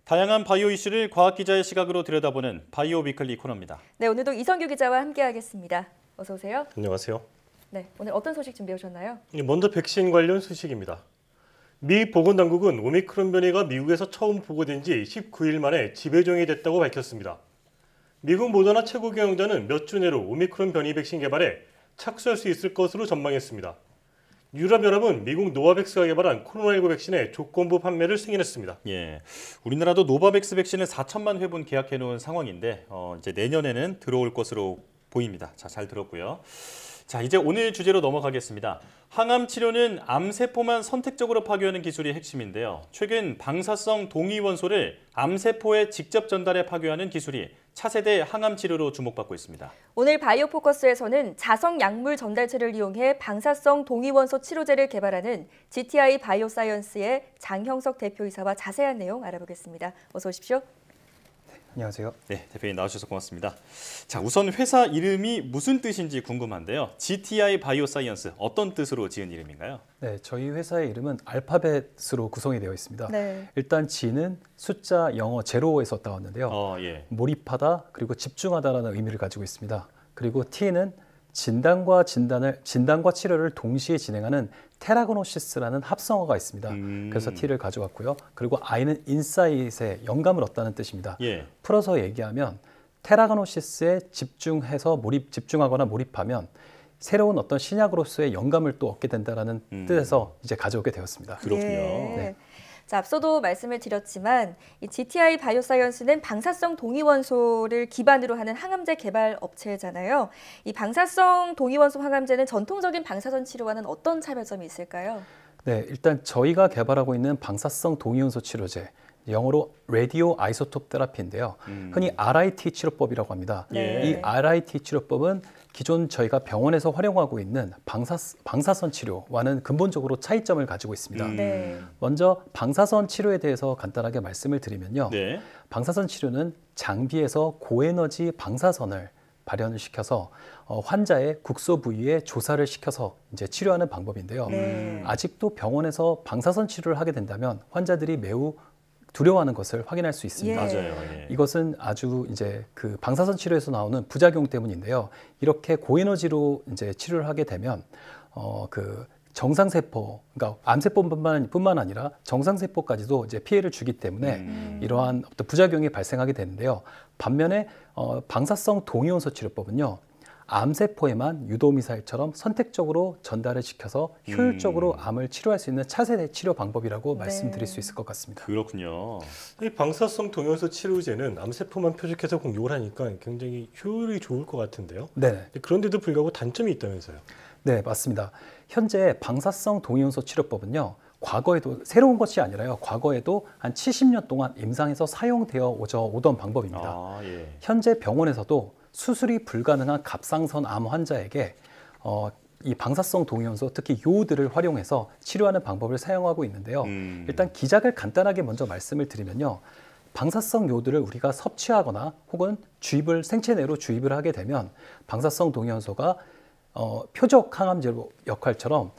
다양한 바이오 이슈를 과학 기자의 시각으로 들여다보는 바이오 위클리 코너입니다. 네, 오늘도 이성규 기자와 함께하겠습니다. 어서 오세요. 안녕하세요. 네, 오늘 어떤 소식 준비해 오셨나요? 먼저 백신 관련 소식입니다. 미 보건당국은 오미크론 변이가 미국에서 처음 보고된 지 19일 만에 지배종이 됐다고 밝혔습니다. 미국 모더나 최고 경영자는 몇 주 내로 오미크론 변이 백신 개발에 착수할 수 있을 것으로 전망했습니다. 유럽연합은 미국 노바백스가 개발한 코로나19 백신의 조건부 판매를 승인했습니다. 예, 우리나라도 노바백스 백신을 4천만 회분 계약해 놓은 상황인데 이제 내년에는 들어올 것으로 보입니다. 자, 잘 들었고요. 자, 이제 오늘 주제로 넘어가겠습니다. 항암 치료는 암세포만 선택적으로 파괴하는 기술이 핵심인데요. 최근 방사성 동위원소를 암세포에 직접 전달해 파괴하는 기술이 차세대 항암 치료로 주목받고 있습니다. 오늘 바이오 포커스에서는 자성 약물 전달체를 이용해 방사성 동위원소 치료제를 개발하는 GTI 바이오사이언스의 장형석 대표이사와 자세한 내용 알아보겠습니다. 어서 오십시오. 안녕하세요. 네, 대표님 나와주셔서 고맙습니다. 자, 우선 회사 이름이 무슨 뜻인지 궁금한데요. GTI 바이오사이언스, 어떤 뜻으로 지은 이름인가요? 네, 저희 회사의 이름은 알파벳으로 구성이 되어 있습니다. 네. 일단 G는 숫자 영어 제로에서 따왔는데요. 예. 몰입하다 그리고 집중하다라는 의미를 가지고 있습니다. 그리고 T는 진단과 치료를 동시에 진행하는 테라고노시스라는 합성어가 있습니다. 그래서 T를 가져왔고요. 그리고 I는 인사이트에 영감을 얻다는 뜻입니다. 예. 풀어서 얘기하면 테라고노시스에 집중하거나 몰입하면 새로운 어떤 신약으로서의 영감을 또 얻게 된다는 뜻에서 이제 가져오게 되었습니다. 그렇군요. 네. 자, 앞서도 말씀을 드렸지만 이 GTI 바이오사이언스는 방사성 동위원소를 기반으로 하는 항암제 개발 업체잖아요. 이 방사성 동위원소 항암제는 전통적인 방사선 치료와는 어떤 차별점이 있을까요? 네, 일단 저희가 개발하고 있는 방사성 동위원소 치료제, 영어로 라디오 아이소톱 테라피인데요. 흔히 RIT 치료법이라고 합니다. 네. 이 RIT 치료법은 기존 저희가 병원에서 활용하고 있는 방사선 치료와는 근본적으로 차이점을 가지고 있습니다. 네. 먼저 방사선 치료에 대해서 간단하게 말씀을 드리면요. 네. 방사선 치료는 장비에서 고에너지 방사선을 발현을 시켜서 환자의 국소 부위에 조사를 시켜서 이제 치료하는 방법인데요. 아직도 병원에서 방사선 치료를 하게 된다면 환자들이 매우 두려워하는 것을 확인할 수 있습니다. 맞아요. 예. 이것은 아주 이제 그 방사선 치료에서 나오는 부작용 때문인데요. 이렇게 고에너지로 이제 치료를 하게 되면 그 정상세포, 그러니까 암세포뿐만 아니라 정상세포까지도 이제 피해를 주기 때문에 이러한 어떤 부작용이 발생하게 되는데요. 반면에 방사성 동위원소 치료법은요. 암세포에만 유도미사일처럼 선택적으로 전달을 시켜서 효율적으로 암을 치료할 수 있는 차세대 치료 방법이라고 말씀드릴 수 있을 것 같습니다. 그렇군요. 이 방사성 동위원소 치료제는 암세포만 표적해서 공격을 하니까 굉장히 효율이 좋을 것 같은데요. 네. 그런데도 불구하고 단점이 있다면서요? 네, 맞습니다. 현재 방사성 동위원소 치료법은요. 과거에도 새로운 것이 아니라요. 과거에도 한 70년 동안 임상에서 사용되어 오던 방법입니다. 예. 현재 병원에서도 수술이 불가능한 갑상선 암 환자에게 이 방사성 동위원소, 특히 요오드를 활용해서 치료하는 방법을 사용하고 있는데요. 일단 기작을 간단하게 먼저 말씀을 드리면요. 방사성 요오드를 우리가 섭취하거나 혹은 생체 내로 주입을 하게 되면 방사성 동위원소가 표적 항암제 역할처럼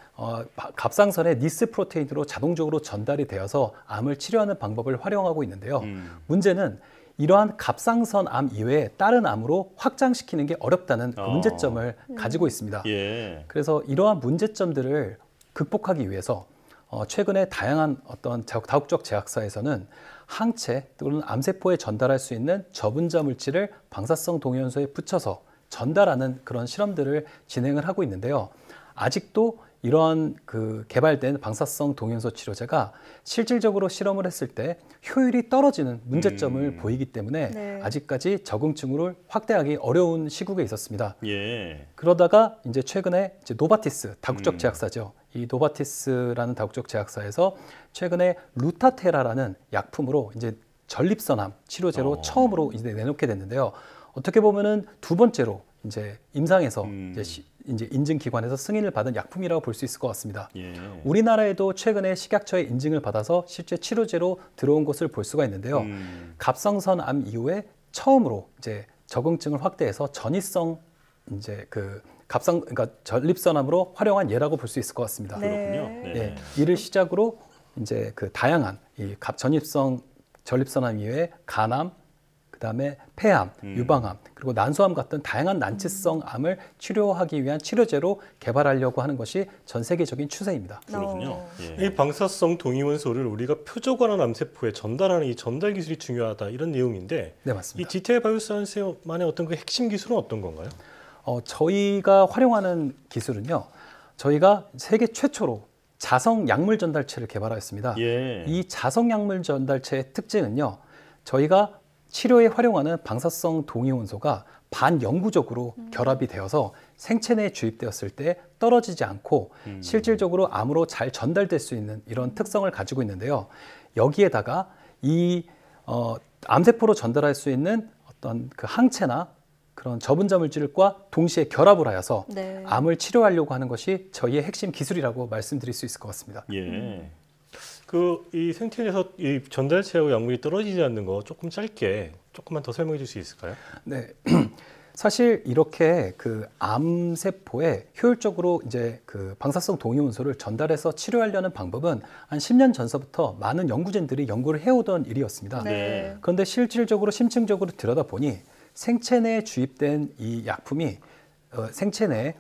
갑상선의 니스 프로테인으로 자동적으로 전달이 되어서 암을 치료하는 방법을 활용하고 있는데요. 문제는 이러한 갑상선 암 이외에 다른 암으로 확장시키는 게 어렵다는 그 문제점을 가지고 있습니다. 예. 그래서 이러한 문제점들을 극복하기 위해서 최근에 다양한 어떤 다국적 제약사에서는 항체 또는 암세포에 전달할 수 있는 저분자 물질을 방사성 동위원소에 붙여서 전달하는 그런 실험들을 진행을 하고 있는데요. 아직도 이러한 그 개발된 방사성 동위원소 치료제가 실질적으로 실험을 했을 때 효율이 떨어지는 문제점을 보이기 때문에 네. 아직까지 적응증을 확대하기 어려운 시국에 있었습니다. 예. 그러다가 이제 최근에 이제 노바티스 다국적 제약사죠. 이 노바티스라는 다국적 제약사에서 최근에 루타테라라는 약품으로 이제 전립선암 치료제로 처음으로 이제 내놓게 됐는데요. 어떻게 보면은 두 번째로 이제 임상에서 이제 인증기관에서 승인을 받은 약품이라고 볼 수 있을 것 같습니다. 예. 우리나라에도 최근에 식약처의 인증을 받아서 실제 치료제로 들어온 것을 볼 수가 있는데요. 갑상선암 이후에 처음으로 이제 적응증을 확대해서 전이성 이제 그러니까 전립선암으로 활용한 예라고 볼 수 있을 것 같습니다. 그렇군요. 네. 예, 이를 시작으로 이제 그 다양한 이 전립선암 이외에 간암, 그다음에 폐암, 유방암, 그리고 난소암 같은 다양한 난치성 암을 치료하기 위한 치료제로 개발하려고 하는 것이 전 세계적인 추세입니다. 그렇군요. 예. 이 방사성 동위원소를 우리가 표적화한 암세포에 전달하는 이 전달 기술이 중요하다 이런 내용인데 네, 맞습니다. 이 GTI 바이오사이언스만의 어떤 그 핵심 기술은 어떤 건가요? 저희가 활용하는 기술은요. 저희가 세계 최초로 자성 약물 전달체를 개발하였습니다. 예. 이 자성 약물 전달체의 특징은요. 저희가 치료에 활용하는 방사성 동위원소가 반영구적으로 결합이 되어서 생체 내에 주입되었을 때 떨어지지 않고 실질적으로 암으로 잘 전달될 수 있는 이런 특성을 가지고 있는데요. 여기에다가 이 암세포로 전달할 수 있는 어떤 그 항체나 그런 저분자 물질과 동시에 결합을 하여서 네. 암을 치료하려고 하는 것이 저희의 핵심 기술이라고 말씀드릴 수 있을 것 같습니다. 예. 이 생체에서 이 전달체하고 약물이 떨어지지 않는 거 조금만 더 설명해 줄 수 있을까요? 네. 사실 이렇게 그 암세포에 효율적으로 이제 그 방사성 동위원소를 전달해서 치료하려는 방법은 한 10년 전서부터 많은 연구진들이 연구를 해오던 일이었습니다. 네. 그런데 실질적으로 심층적으로 들여다보니 생체 내에 주입된 이 약품이 생체 내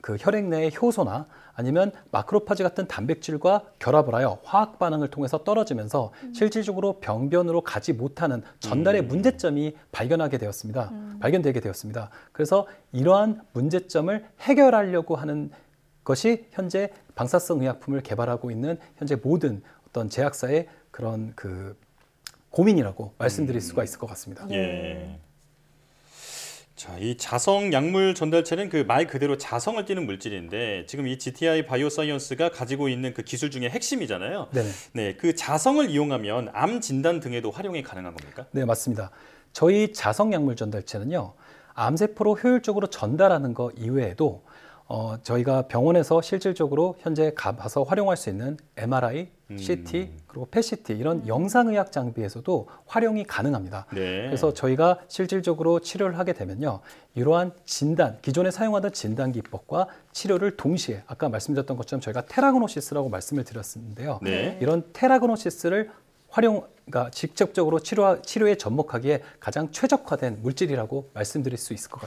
그 혈액 내의 효소나 아니면 마크로파지 같은 단백질과 결합을 하여 화학 반응을 통해서 떨어지면서 실질적으로 병변으로 가지 못하는 전달의 문제점이 발견되게 되었습니다. 그래서 이러한 문제점을 해결하려고 하는 것이 현재 방사성 의약품을 개발하고 있는 현재 모든 어떤 제약사의 그런 그 고민이라고 말씀드릴 수가 있을 것 같습니다. 예. 자, 이 자성 약물 전달체는 그 말 그대로 자성을 띠는 물질인데 지금 이 GTI 바이오사이언스가 가지고 있는 그 기술 중에 핵심이잖아요. 네네. 네, 그 자성을 이용하면 암 진단 등에도 활용이 가능한 겁니까? 네, 맞습니다. 저희 자성 약물 전달체는요, 암세포로 효율적으로 전달하는 것 이외에도 저희가 병원에서 실질적으로 현재 가서 활용할 수 있는 MRI, CT, 그리고 PET 이런 영상의학 장비에서도 활용이 가능합니다. 네. 그래서 저희가 실질적으로 치료를 하게 되면요, 이러한 진단, 기존에 사용하던 진단 기법과 치료를 동시에 아까 말씀드렸던 것처럼 저희가 테라그노시스라고 말씀을 드렸는데요. 네. 이런 테라그노시스를 그러니까 직접적으로 치료에 접목하기에 가장 최적화된 물질이라고 말씀드릴 수 있을 것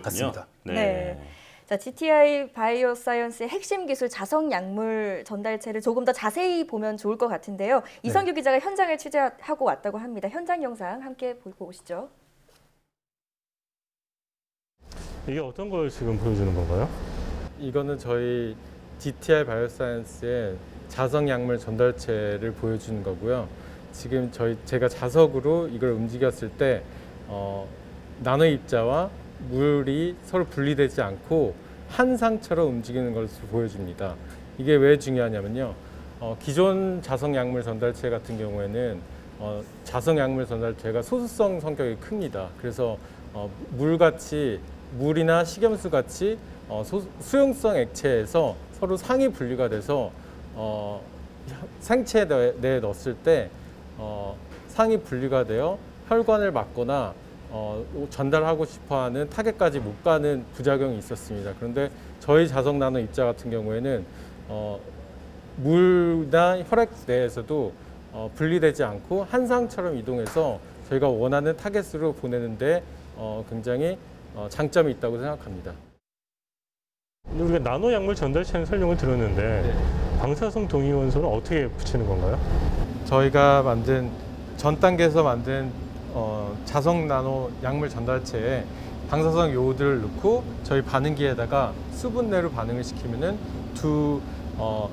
같습니다. 네. 자, GTI 바이오사이언스의 핵심 기술 자성 약물 전달체를 조금 더 자세히 보면 좋을 것 같은데요. 이성규 기자가 현장을 취재하고 왔다고 합니다. 현장 영상 함께 보고 오시죠. 이게 어떤 걸 지금 보여주는 건가요? 이거는 저희 GTI 바이오사이언스의 자성 약물 전달체를 보여주는 거고요. 지금 제가 자석으로 이걸 움직였을 때 나노 입자와 물이 서로 분리되지 않고 한 상처럼 움직이는 것을 보여줍니다. 이게 왜 중요하냐면요. 기존 자성 약물 전달체 같은 경우에는 자성 약물 전달체가 소수성 성격이 큽니다. 그래서 물이나 식염수 같이 수용성 액체에서 서로 상위 분리가 돼서 생체 내에 넣었을 때 상위 분리가 되어 혈관을 막거나 전달하고 싶어하는 타겟까지 못 가는 부작용이 있었습니다. 그런데 저희 자성 나노 입자 같은 경우에는 물이나 혈액 내에서도 분리되지 않고 한 상처럼 이동해서 저희가 원하는 타겟으로 보내는데 굉장히 장점이 있다고 생각합니다. 우리가 나노 약물 전달체는 설명을 들었는데 방사성 동위원소는 어떻게 붙이는 건가요? 저희가 전 단계에서 만든 자성 나노 약물 전달체에 방사성 요오드를 넣고 저희 반응기에다가 수분 내로 반응을 시키면은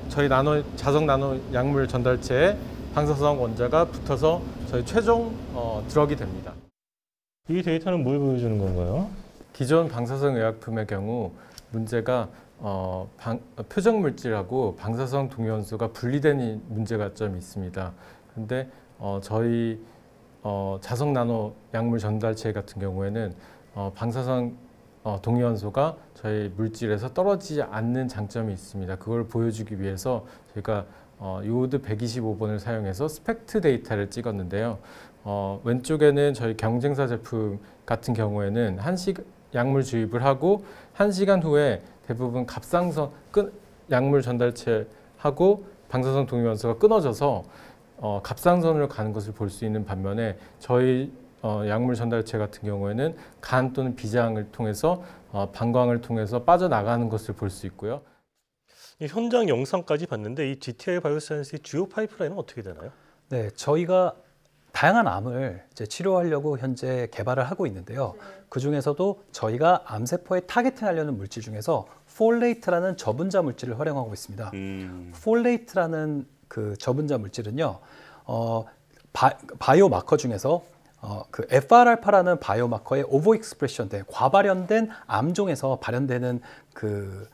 저희 자석 나노 약물 전달체에 방사성 원자가 붙어서 저희 최종 드럭이 됩니다. 이 데이터는 뭘 보여주는 건가요? 기존 방사성 의약품의 경우 문제가 표적 물질하고 방사성 동위원소가 분리된 문제가 좀 있습니다. 그런데 저희 자석 나노 약물 전달체 같은 경우에는 방사성 동위원소가 저희 물질에서 떨어지지 않는 장점이 있습니다. 그걸 보여주기 위해서 저희가 요오드 125번을 사용해서 스펙트 데이터를 찍었는데요. 왼쪽에는 저희 경쟁사 제품 같은 경우에는 약물 주입을 하고 1시간 후에 대부분 갑상선 약물 전달체하고 방사성 동위원소가 끊어져서 갑상선으로 가는 것을 볼 수 있는 반면에 저희 약물 전달체 같은 경우에는 간 또는 비장을 통해서 방광을 통해서 빠져나가는 것을 볼 수 있고요. 이 현장 영상까지 봤는데 이 GTI 바이오사이언스의 주요 파이프라인은 어떻게 되나요? 네, 저희가 다양한 암을 이제 치료하려고 현재 개발을 하고 있는데요. 그 중에서도 저희가 암세포에 타겟팅하려는 물질 중에서 폴레이트라는 저분자 물질을 활용하고 있습니다. 폴레이트라는 그 저분자 물질은요, 바이오 마커 중에서 그 FR알파라는 바이오 마커의 오버 익스프레션된 과발현된 암종에서 발현되는 그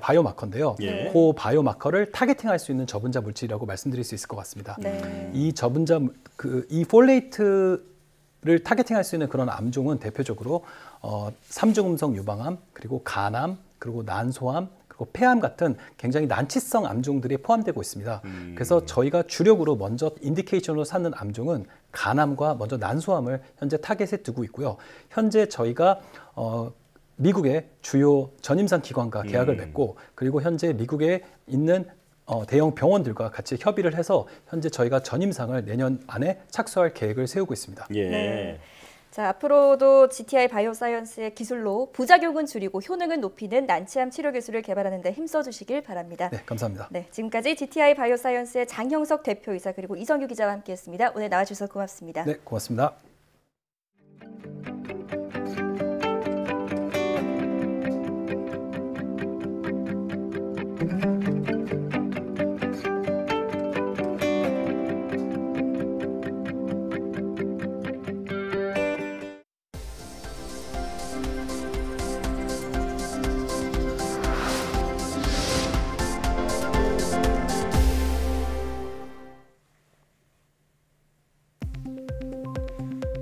바이오 마커인데요. 예. 그 바이오 마커를 타겟팅할 수 있는 저분자 물질이라고 말씀드릴 수 있을 것 같습니다. 네. 이 저분자 이 폴레이트를 타겟팅할 수 있는 그런 암종은 대표적으로 삼중음성 유방암, 그리고 간암, 그리고 난소암, 그리고 폐암 같은 굉장히 난치성 암종들이 포함되고 있습니다. 그래서 저희가 주력으로 먼저 인디케이션으로 삼는 암종은 간암과 먼저 난소암을 현재 타겟에 두고 있고요. 현재 저희가 미국의 주요 전임상 기관과 계약을 맺고, 그리고 현재 미국에 있는 대형 병원들과 같이 협의를 해서 현재 저희가 전임상을 내년 안에 착수할 계획을 세우고 있습니다. 예. 네. 자, 앞으로도 GTI 바이오사이언스의 기술로 부작용은 줄이고 효능은 높이는 난치암 치료 기술을 개발하는 데 힘써 주시길 바랍니다. 네, 감사합니다. 네, 지금까지 GTI 바이오사이언스의 장형석 대표이사 그리고 이성규 기자와 함께했습니다. 오늘 나와주셔서 고맙습니다. 네, 고맙습니다.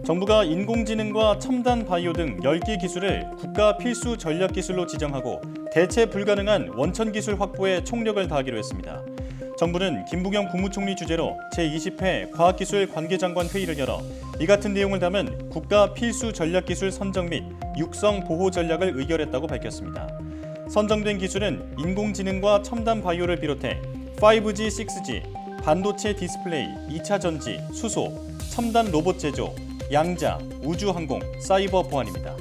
정부가 인공지능과 첨단 바이오 등 10개 기술을 국가 필수 전략 기술로 지정하고 대체 불가능한 원천 기술 확보에 총력을 다하기로 했습니다. 정부는 김부겸 국무총리 주재로 제20회 과학기술 관계장관 회의를 열어 이 같은 내용을 담은 국가 필수 전략 기술 선정 및 육성 보호 전략을 의결했다고 밝혔습니다. 선정된 기술은 인공지능과 첨단 바이오를 비롯해 5G, 6G, 반도체 디스플레이, 2차 전지, 수소, 첨단 로봇 제조, 양자, 우주항공, 사이버 보안입니다.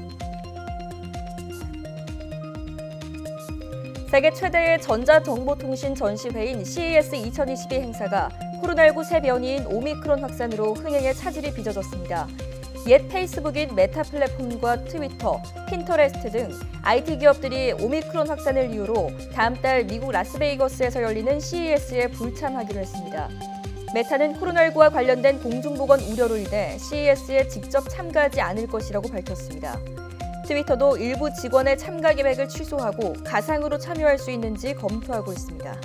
세계 최대의 전자정보통신 전시회인 CES 2022 행사가 코로나19 새 변이인 오미크론 확산으로 흥행에 차질이 빚어졌습니다. 옛 페이스북인 메타 플랫폼과 트위터, 핀터레스트 등 IT 기업들이 오미크론 확산을 이유로 다음 달 미국 라스베이거스에서 열리는 CES에 불참하기로 했습니다. 메타는 코로나19와 관련된 공중보건 우려로 인해 CES에 직접 참가하지 않을 것이라고 밝혔습니다. 트위터도 일부 직원의 참가 계획을 취소하고 가상으로 참여할 수 있는지 검토하고 있습니다.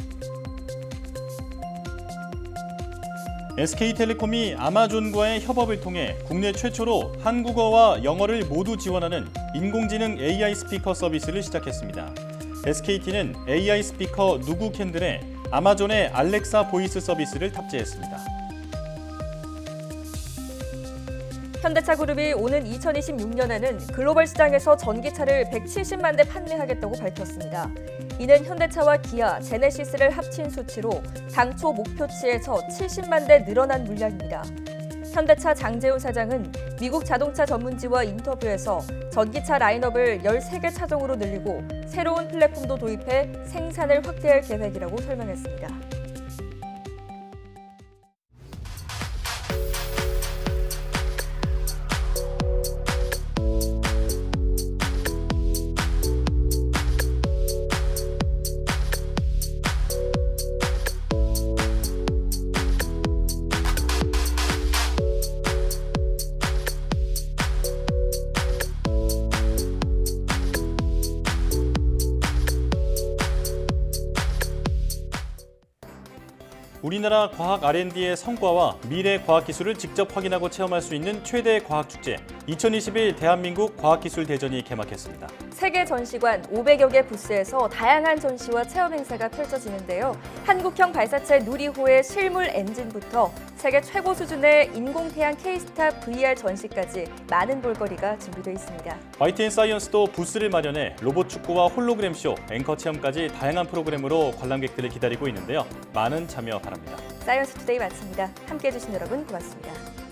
SK텔레콤이 아마존과의 협업을 통해 국내 최초로 한국어와 영어를 모두 지원하는 인공지능 AI 스피커 서비스를 시작했습니다. SKT는 AI 스피커 누구 캔들에 아마존의 알렉사 보이스 서비스를 탑재했습니다. 현대차그룹이 오는 2026년에는 글로벌 시장에서 전기차를 170만 대 판매하겠다고 밝혔습니다. 이는 현대차와 기아, 제네시스를 합친 수치로 당초 목표치에서 70만 대 늘어난 물량입니다. 현대차 장재훈 사장은 미국 자동차 전문지와 인터뷰에서 전기차 라인업을 13개 차종으로 늘리고 새로운 플랫폼도 도입해 생산을 확대할 계획이라고 설명했습니다. 우리나라 과학 R&D의 성과와 미래 과학기술을 직접 확인하고 체험할 수 있는 최대 과학축제 2021 대한민국 과학기술대전이 개막했습니다. 세계 전시관 500여 개 부스에서 다양한 전시와 체험 행사가 펼쳐지는데요. 한국형 발사체 누리호의 실물 엔진부터 세계 최고 수준의 인공태양 K-스타 VR 전시까지 많은 볼거리가 준비되어 있습니다. YTN 사이언스도 부스를 마련해 로봇 축구와 홀로그램 쇼, 앵커 체험까지 다양한 프로그램으로 관람객들을 기다리고 있는데요. 많은 참여 바랍니다. 사이언스 투데이 마칩니다. 함께해 주신 여러분 고맙습니다.